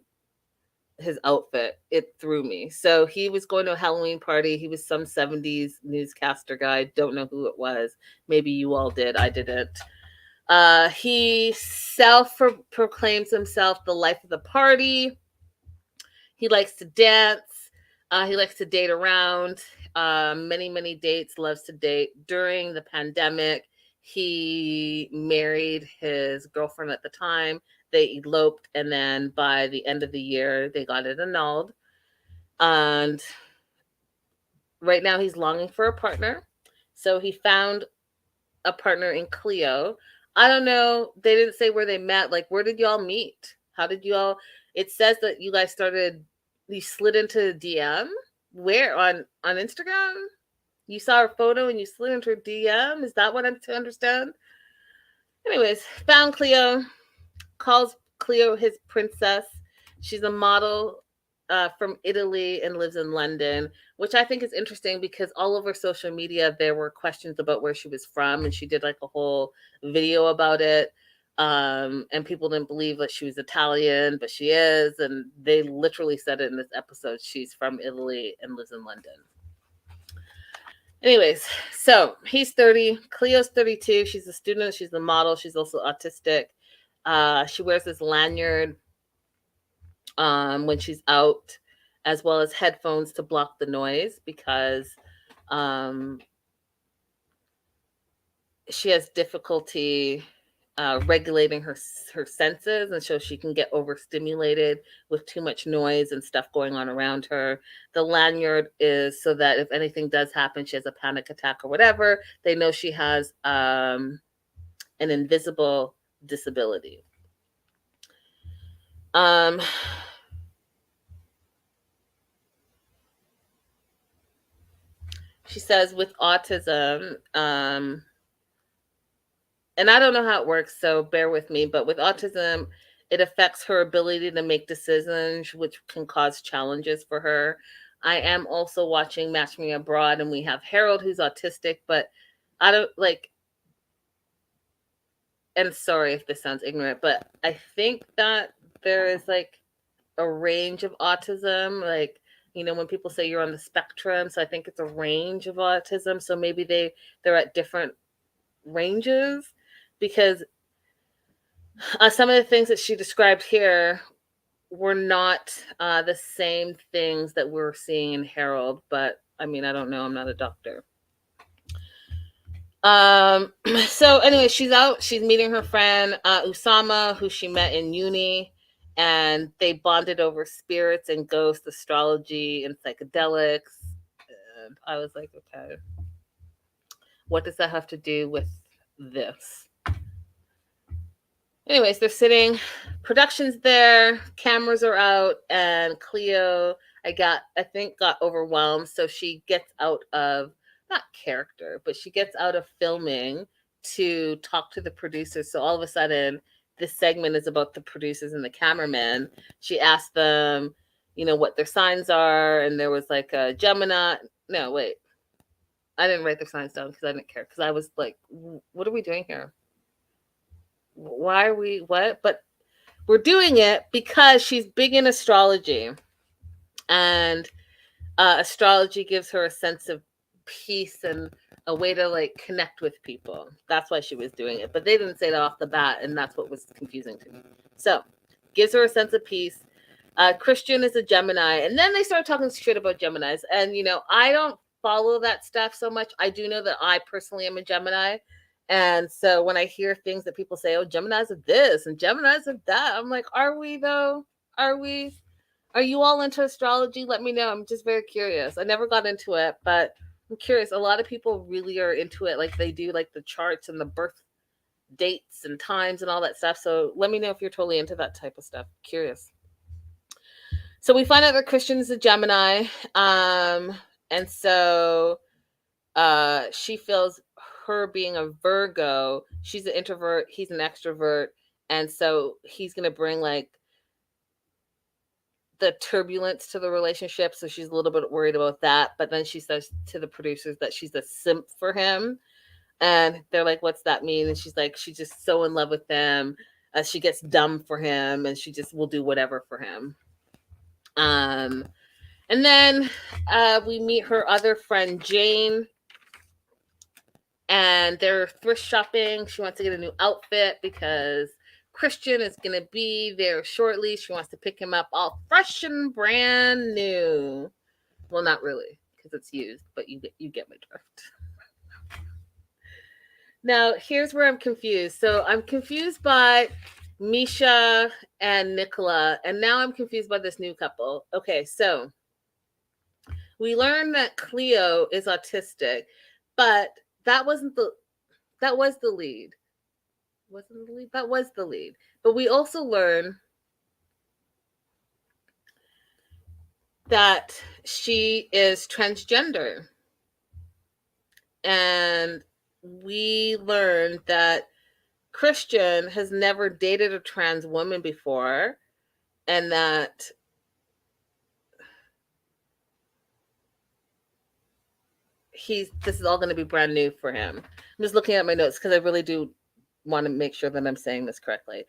his outfit. It threw me. So he was going to a Halloween party. He was some 70s newscaster guy. Don't know who it was. Maybe you all did. I didn't. He self-proclaims himself the life of the party. He likes to dance. He likes to date around. Many, many dates, loves to date. During the pandemic, he married his girlfriend at the time. They eloped, and then by the end of the year, they got it annulled. And right now, he's longing for a partner. So he found a partner in Cleo. I don't know. They didn't say where they met. Like, where did y'all meet? How did y'all? It says that you guys you slid into a DM. Where? On Instagram? You saw her photo and you slid into her DM? Is that what I'm to understand? Anyways, found Cleo, calls Cleo his princess. She's a model from Italy and lives in London, which I think is interesting because all over social media, there were questions about where she was from. And she did like a whole video about it. And people didn't believe that she was Italian, but she is. And they literally said it in this episode. She's from Italy and lives in London. Anyways, so he's 30. Cleo's 32. She's a student. She's a model. She's also autistic. She wears this lanyard when she's out, as well as headphones to block the noise because she has difficulty regulating her senses, and so she can get overstimulated with too much noise and stuff going on around her. The lanyard is so that if anything does happen, she has a panic attack or whatever, they know she has an invisible disability. She says with autism, and I don't know how it works, so bear with me, but with autism, it affects her ability to make decisions, which can cause challenges for her. I am also watching Match Me Abroad, and we have Harold, who's autistic, but I don't like, and sorry if this sounds ignorant, but I think that there is like a range of autism, like, you know, when people say you're on the spectrum, so I think it's a range of autism, so maybe they're at different ranges, because some of the things that she described here were not the same things that we're seeing in Harold, but I mean, I don't know, I'm not a doctor. So anyway, she's out, she's meeting her friend Usama, who she met in uni, and they bonded over spirits and ghosts, astrology, and psychedelics. And I was like, okay, what does that have to do with this? Anyways, they're sitting, production's there, cameras are out, and Cleo, I think, got overwhelmed. So she gets out of, not character, but she gets out of filming to talk to the producers. So all of a sudden, this segment is about the producers and the cameraman. She asked them, you know, what their signs are. And there was like a Gemini. No, wait. I didn't write their signs down because I didn't care. Because I was like, what are we doing here? Why are we what? But we're doing it because she's big in astrology, and astrology gives her a sense of peace and a way to like connect with people. That's why she was doing it, but they didn't say that off the bat, and that's what was confusing to me. So gives her a sense of peace. Christian is a Gemini, and then they start talking shit about Geminis, and you know, I don't follow that stuff so much. I do know that I personally am a Gemini. And so when I hear things that people say, oh, Geminis are this and Geminis are that, I'm like, are we though? Are we? Are you all into astrology? Let me know. I'm just very curious. I never got into it, but I'm curious. A lot of people really are into it. Like they do like the charts and the birth dates and times and all that stuff. So let me know if you're totally into that type of stuff. Curious. So we find out that Christian is a Gemini. And so she feels her being a Virgo, she's an introvert, he's an extrovert, and so he's going to bring like the turbulence to the relationship, so she's a little bit worried about that. But then she says to the producers that she's a simp for him, and they're like, what's that mean? And she's like, she's just so in love with him, she gets dumb for him, and she just will do whatever for him. And then we meet her other friend Jane, and they're thrift shopping. She wants to get a new outfit because Christian is going to be there shortly. She wants to pick him up all fresh and brand new. Well, not really, because it's used, but you get my drift. Now, here's where I'm confused. So I'm confused by Misha and Nicola, and now I'm confused by this new couple. Okay, so we learned that Cleo is autistic, but that was the lead. Wasn't the lead? That was the lead. But we also learn that she is transgender. And we learned that Christian has never dated a trans woman before, and that this is all going to be brand new for him. I'm just looking at my notes because I really do want to make sure that I'm saying this correctly.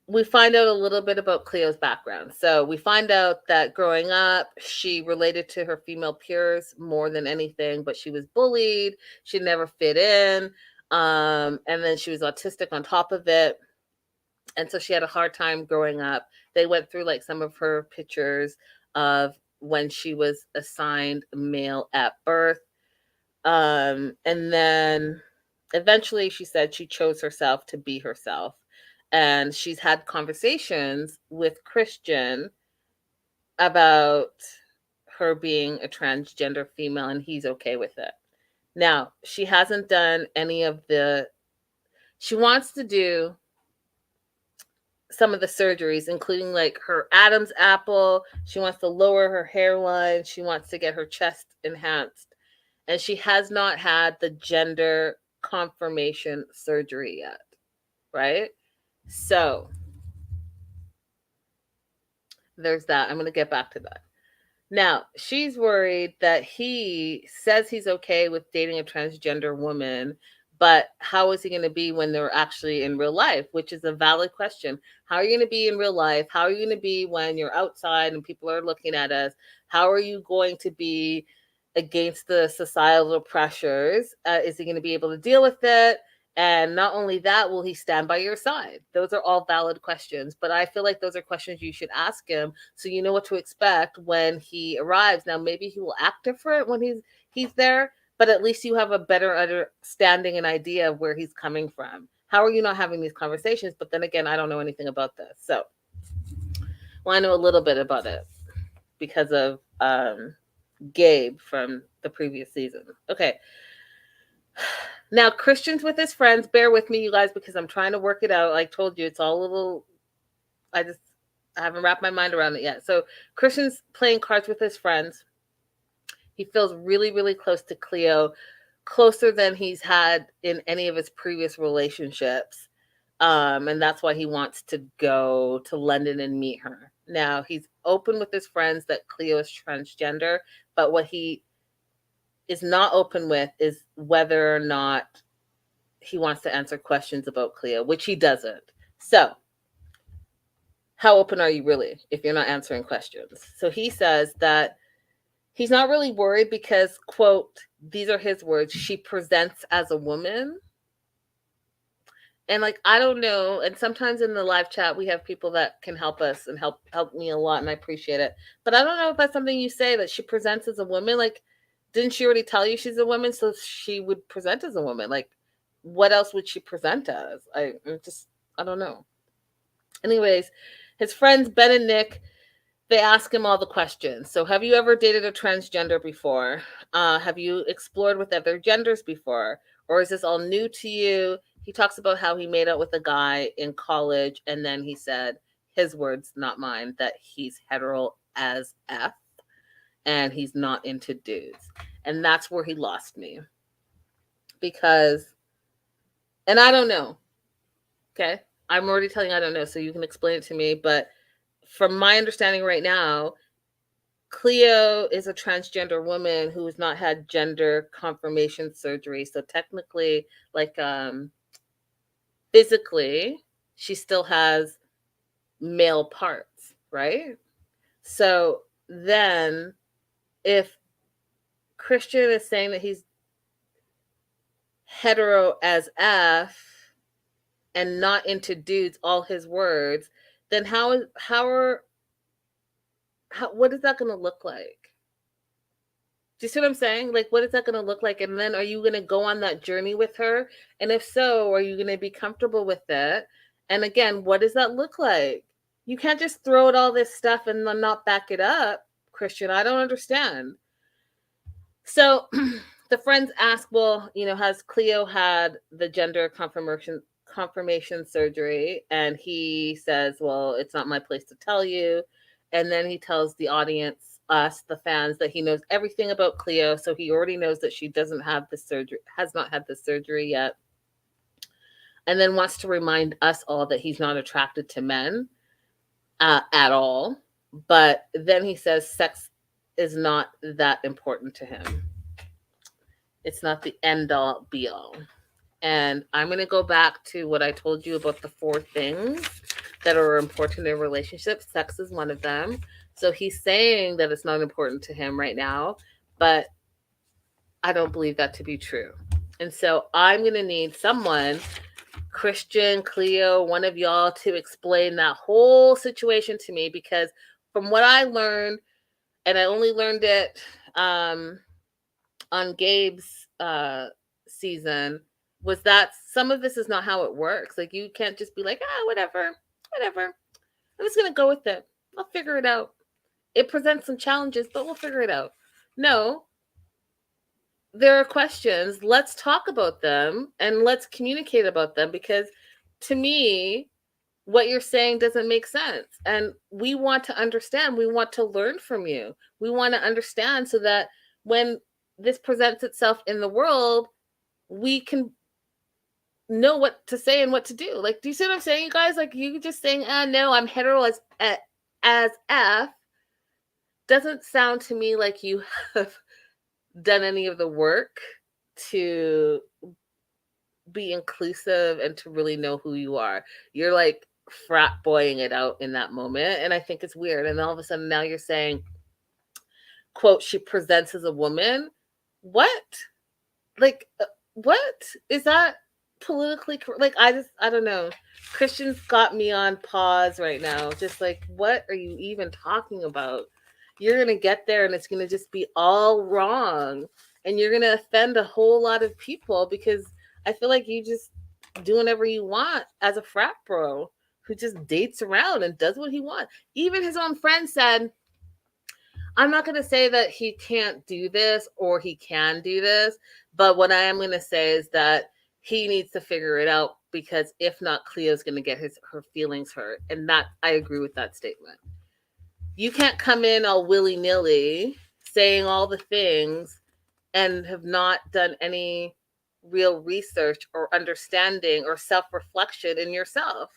We find out a little bit about Cleo's background. So we find out that growing up, she related to her female peers more than anything, but she was bullied. She never fit in. And then she was autistic on top of it. And so she had a hard time growing up. They went through like some of her pictures of when she was assigned male at birth. And then eventually she said she chose herself to be herself. And she's had conversations with Christian about her being a transgender female, and he's okay with it. Now, she hasn't done any of she wants to do some of the surgeries, including like her Adam's apple. She wants to lower her hairline. She wants to get her chest enhanced. And she has not had the gender confirmation surgery yet, right? So there's that. I'm going to get back to that. Now, she's worried that he says he's okay with dating a transgender woman, but how is he going to be when they're actually in real life, which is a valid question. How are you going to be in real life? How are you going to be when you're outside and people are looking at us? How are you going to be against the societal pressures? Is he going to be able to deal with it? And not only that, will he stand by your side? Those are all valid questions, but I feel like those are questions you should ask him so you know what to expect when he arrives. Now, maybe he will act different when he's there, but at least you have a better understanding and idea of where he's coming from. How are you not having these conversations? But then again, I don't know anything about this. So, well, I know a little bit about it because of Gabe from the previous season. Okay. Now, Christian's with his friends. Bear with me, you guys, because I'm trying to work it out. Like I told you, it's all a little, I haven't wrapped my mind around it yet. So Christian's playing cards with his friends. He feels really, really close to Cleo, closer than he's had in any of his previous relationships. And that's why he wants to go to London and meet her. Now, he's open with his friends that Cleo is transgender, but what he is not open with is whether or not he wants to answer questions about Cleo, which he doesn't. So, how open are you really if you're not answering questions? So he says that he's not really worried because, quote, these are his words, she presents as a woman. And like, I don't know. And sometimes in the live chat, we have people that can help us and help me a lot. And I appreciate it. But I don't know if that's something you say, that she presents as a woman. Like, didn't she already tell you she's a woman? So she would present as a woman. Like, what else would she present as? I don't know. Anyways, his friends, Ben and Nick, they ask him all the questions. So have you ever dated a transgender before? Have you explored with other genders before? Or is this all new to you? He talks about how he made out with a guy in college, and then he said, his words, not mine, that he's hetero as F and he's not into dudes. And that's where he lost me. Because, and I don't know. Okay? I'm already telling you I don't know, so you can explain it to me. But from my understanding right now, Cleo is a transgender woman who has not had gender confirmation surgery. So technically, like physically, she still has male parts, right? So then if Christian is saying that he's hetero as F and not into dudes, all his words, then what is that going to look like? Do you see what I'm saying? Like, what is that going to look like? And then are you going to go on that journey with her? And if so, are you going to be comfortable with it? And again, what does that look like? You can't just throw out all this stuff and then not back it up, Christian. I don't understand. So the friends ask, well, has Cleo had the gender confirmation surgery? And he says, well, it's not my place to tell you. And then he tells the audience, us, the fans, that he knows everything about Cleo. So he already knows that she doesn't have the surgery, has not had the surgery yet. And then wants to remind us all that he's not attracted to men at all. But then he says sex is not that important to him. It's not the end all be all. And I'm going to go back to what I told you about the 4 things that are important in relationships. Sex is one of them. So he's saying that it's not important to him right now, but I don't believe that to be true. And so I'm going to need someone, Christian, Cleo, one of y'all to explain that whole situation to me, because from what I learned, and I only learned it on Gabe's season, was that some of this is not how it works. Like, you can't just be like, whatever. I'm just going to go with it. I'll figure it out. It presents some challenges, but we'll figure it out. No, there are questions. Let's talk about them and let's communicate about them, because to me, what you're saying doesn't make sense. And we want to understand. We want to learn from you. We want to understand so that when this presents itself in the world, we can know what to say and what to do. Like, do you see what I'm saying, you guys? Like, you just saying, no, I'm hetero as F, doesn't sound to me like you have done any of the work to be inclusive and to really know who you are. You're like frat boying it out in that moment, and I think it's weird. And all of a sudden now you're saying, quote, she presents as a woman. What? Like, what is that politically correct? Like, I don't know. Christian's got me on pause right now. Just like, what are you even talking about? You're going to get there and it's going to just be all wrong. And you're going to offend a whole lot of people, because I feel like you just do whatever you want as a frat bro who just dates around and does what he wants. Even his own friend said, I'm not going to say that he can't do this or he can do this, but what I am going to say is that he needs to figure it out, because if not, Cleo's going to get her feelings hurt. And that, I agree with that statement. You can't come in all willy-nilly saying all the things and have not done any real research or understanding or self-reflection in yourself.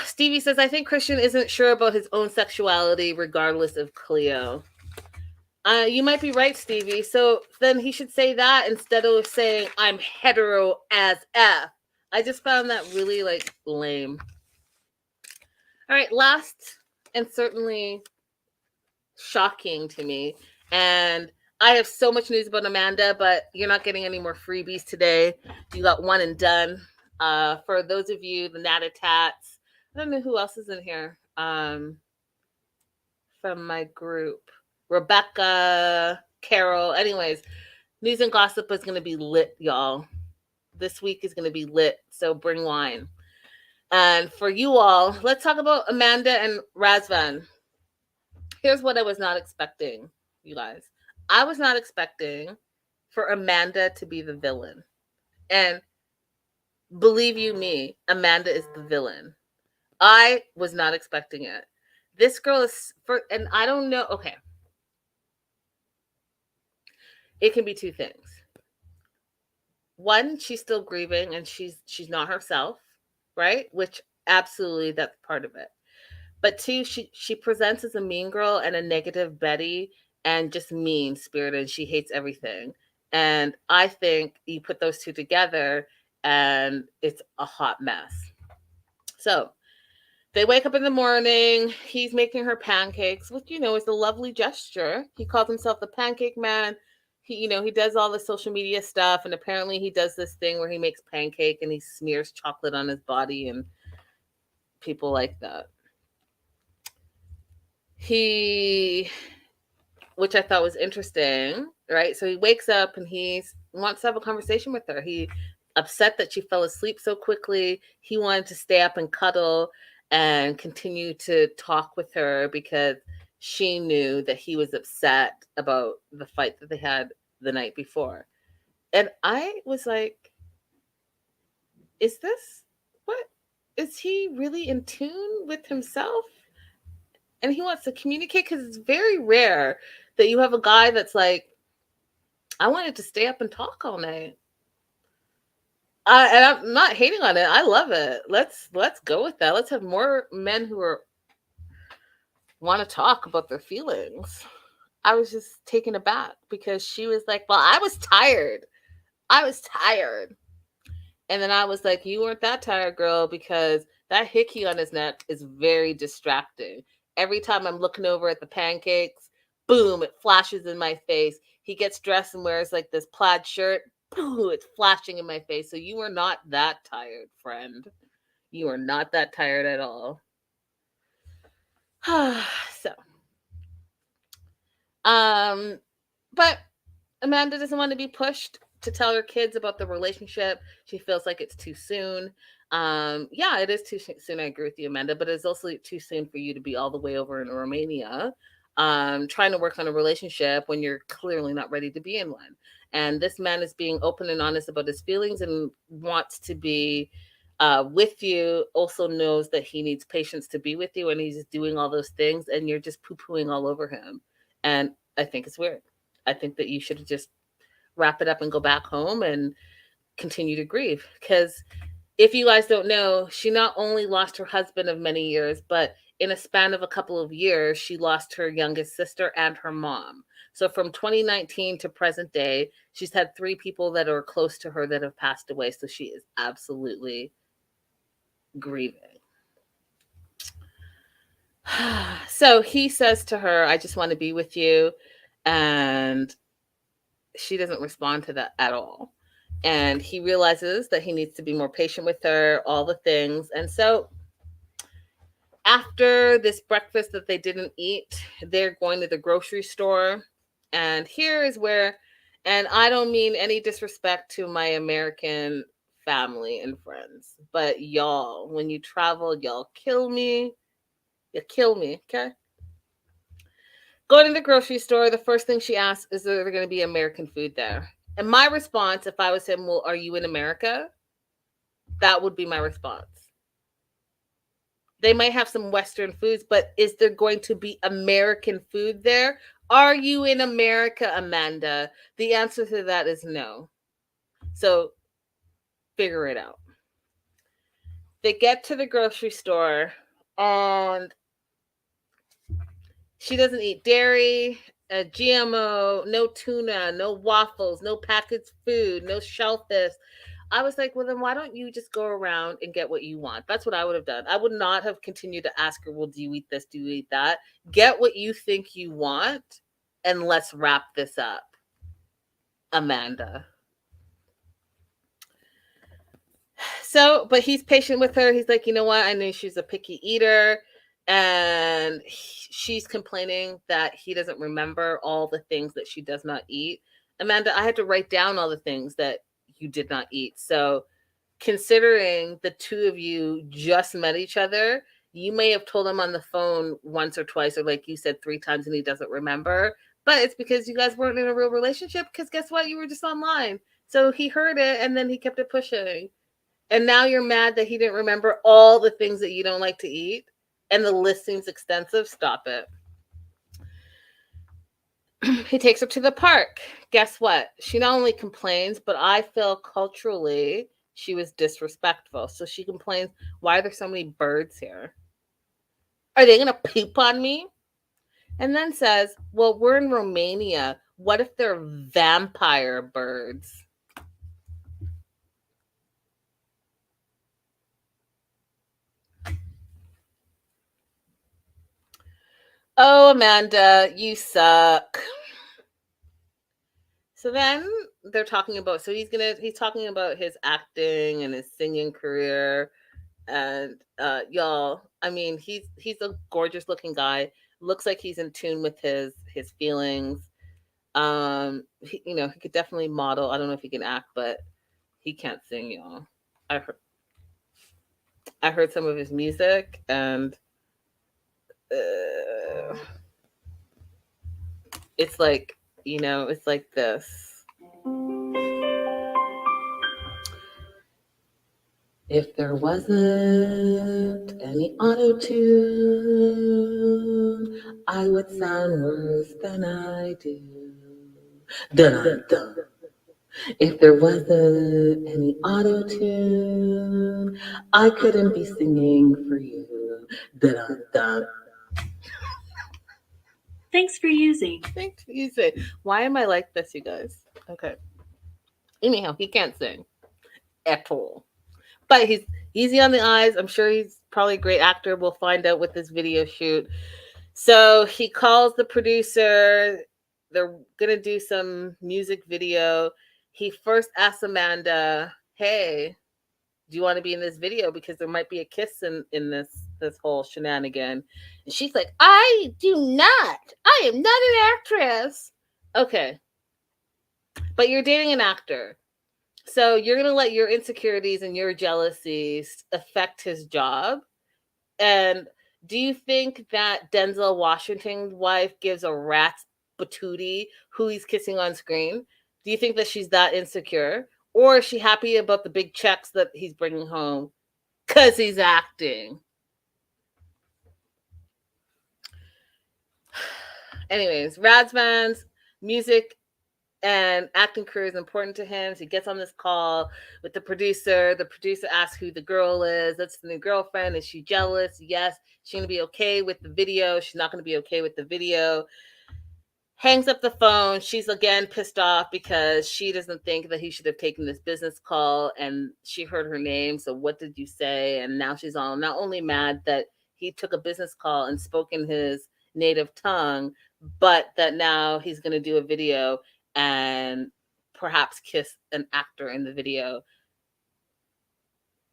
Stevie says, I think Christian isn't sure about his own sexuality regardless of Cleo. You might be right, Stevie. So then he should say that instead of saying, I'm hetero as F. I just found that really, like, lame. All right, last and certainly shocking to me, and I have so much news about Amanda, but you're not getting any more freebies today. You got one and done. For those of you, the Nata Tats, I don't know who else is in here from my group. Rebecca, Carol. Anyways, news and gossip is going to be lit, y'all. This week is going to be lit, so bring wine. And for you all, let's talk about Amanda and Razvan. Here's what I was not expecting, you guys. I was not expecting for Amanda to be the villain. And believe you me, Amanda is the villain. I was not expecting it. This girl is, and I don't know, okay. It can be two things. One, she's still grieving and she's not herself, right? Which absolutely, that's part of it. But two, she presents as a mean girl and a negative Betty and just mean spirited. She hates everything. And I think you put those two together and it's a hot mess. So they wake up in the morning. He's making her pancakes, which, is a lovely gesture. He calls himself the pancake man. He does all the social media stuff. And apparently he does this thing where he makes pancake and he smears chocolate on his body, and people like that. Which I thought was interesting, right? So he wakes up and he wants to have a conversation with her. He upset that she fell asleep so quickly. He wanted to stay up and cuddle and continue to talk with her because she knew that he was upset about the fight that they had the night before. And I was like, is he really in tune with himself? And he wants to communicate, because it's very rare that you have a guy that's like, I wanted to stay up and talk all night. And I'm not hating on it. I love it. Let's go with that. Let's have more men who want to talk about their feelings. I was just taken aback because she was like, well, I was tired. And then I was like, you weren't that tired, girl, because that hickey on his neck is very distracting. Every time I'm looking over at the pancakes, boom, it flashes in my face. He gets dressed and wears like this plaid shirt. oh, it's flashing in my face. So you are not that tired, friend. You are not that tired at all. So, but Amanda doesn't want to be pushed to tell her kids about the relationship. She feels like it's too soon. Yeah, it is too soon. I agree with you, Amanda, but it's also too soon for you to be all the way over in Romania, trying to work on a relationship when you're clearly not ready to be in one. And this man is being open and honest about his feelings and wants to be with you, also knows that he needs patience to be with you, and he's doing all those things, and you're just poo-pooing all over him. And I think it's weird. I think that you should just wrap it up and go back home and continue to grieve. Because if you guys don't know, she not only lost her husband of many years, but in a span of a couple of years, she lost her youngest sister and her mom. So from 2019 to present day, she's had 3 people that are close to her that have passed away. So she is absolutely grieving. So he says to her, I just want to be with you. And she doesn't respond to that at all. And he realizes that he needs to be more patient with her, all the things. And so after this breakfast that they didn't eat, they're going to the grocery store. And here is where, and I don't mean any disrespect to my American family and friends, but y'all, when you travel, y'all kill me. You kill me, okay? Going to the grocery store, the first thing she asks is, there going to be American food there? And my response, if I was him, well, are you in America? That would be my response. They might have some Western foods, but is there going to be American food there? Are you in America, Amanda? The answer to that is no. So figure it out. They get to the grocery store and she doesn't eat dairy, GMO, no tuna, no waffles, no packaged food, no shellfish. I was like, well, then why don't you just go around and get what you want? That's what I would have done. I would not have continued to ask her, well, do you eat this? Do you eat that? Get what you think you want, and let's wrap this up, Amanda. So, but he's patient with her. He's like, you know what? I knew she's a picky eater. And she's complaining that he doesn't remember all the things that she does not eat. Amanda, I had to write down all the things that you did not eat. So considering the two of you just met each other, you may have told him on the phone once or twice, or like you said, 3 times, and he doesn't remember. But it's because you guys weren't in a real relationship, because guess what? You were just online. So he heard it and then he kept it pushing. And now you're mad that he didn't remember all the things that you don't like to eat. And the list seems extensive. Stop it. He takes her to the park. Guess what? She not only complains, but I feel culturally she was disrespectful. So she complains, why are there so many birds here? Are they going to poop on me? And then says, well, we're in Romania. What if they're vampire birds? Oh, Amanda, you suck. So then they're talking about, so he's talking about his acting and his singing career. And y'all, I mean, he's a gorgeous looking guy. Looks like he's in tune with his feelings. He could definitely model. I don't know if he can act, but he can't sing, y'all. I heard some of his music, and it's like, it's like this. If there wasn't any auto-tune, I would sound worse than I do. Dun-dun-dun. If there wasn't any auto-tune, I couldn't be singing for you. Dun-dun-dun. Thanks for using. Why am I like this, you guys? Okay. Anyhow, he can't sing at all. But he's easy on the eyes. I'm sure he's probably a great actor. We'll find out with this video shoot. So he calls the producer. They're going to do some music video. he first asked Amanda, hey, do you want to be in this video? Because there might be a kiss in this whole shenanigan. And she's like, I do not. I am not an actress. Okay. But you're dating an actor. So you're going to let your insecurities and your jealousies affect his job. And do you think that Denzel Washington's wife gives a rat's patootie who he's kissing on screen? Do you think that she's that insecure? Or is she happy about the big checks that he's bringing home because he's acting? Anyways, Razvan's music and acting career is important to him. So he gets on this call with the producer. The producer asks who the girl is. That's the new girlfriend. Is she jealous? Yes. She's going to be okay with the video. She's not going to be okay with the video. Hangs up the phone. She's again pissed off because she doesn't think that he should have taken this business call, and she heard her name. So what did you say? And now she's all not only mad that he took a business call and spoke in his native tongue, but that now he's going to do a video and perhaps kiss an actor in the video.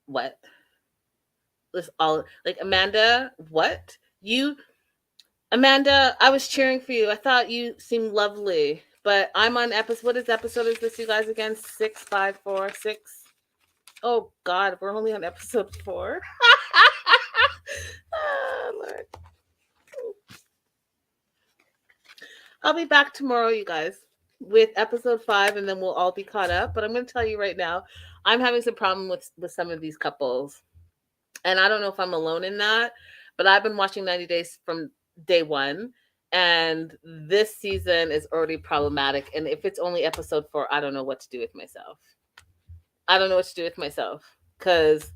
What? This all like Amanda, what? Amanda, I was cheering for you. I thought you seemed lovely. But I'm on episode, what episode is this, you guys, again? 6546. Oh God, we're only on episode 4. Oh, Lord. I'll be back tomorrow, you guys, with episode 5, and then we'll all be caught up. But I'm going to tell you right now, I'm having some problem with some of these couples. And I don't know if I'm alone in that, but I've been watching 90 Days from day one, and this season is already problematic. And if it's only episode 4, I don't know what to do with myself. I don't know what to do with myself. Because,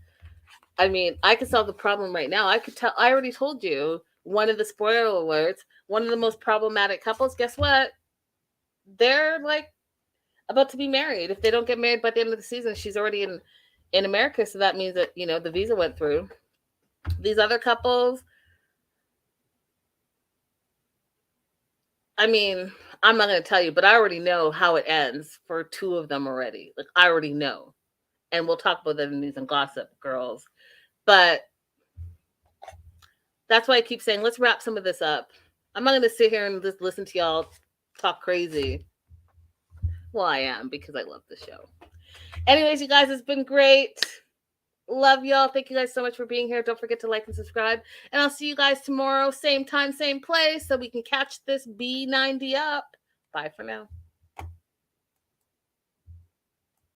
I mean, I could solve the problem right now. I already told you, one of the spoiler alerts, one of the most problematic couples, guess what? They're like about to be married. If they don't get married by the end of the season, she's already in America. So that means that, you know, the visa went through. These other couples, I mean, I'm not going to tell you, but I already know how it ends for 2 of them already. Like, I already know. And we'll talk about that in News and Gossip, girls. But that's why I keep saying, let's wrap some of this up. I'm not going to sit here and just listen to y'all talk crazy. Well, I am, because I love the show. Anyways, you guys, it's been great. Love y'all. Thank you guys so much for being here. Don't forget to like and subscribe. And I'll see you guys tomorrow, same time, same place, so we can catch this B90 up. Bye for now.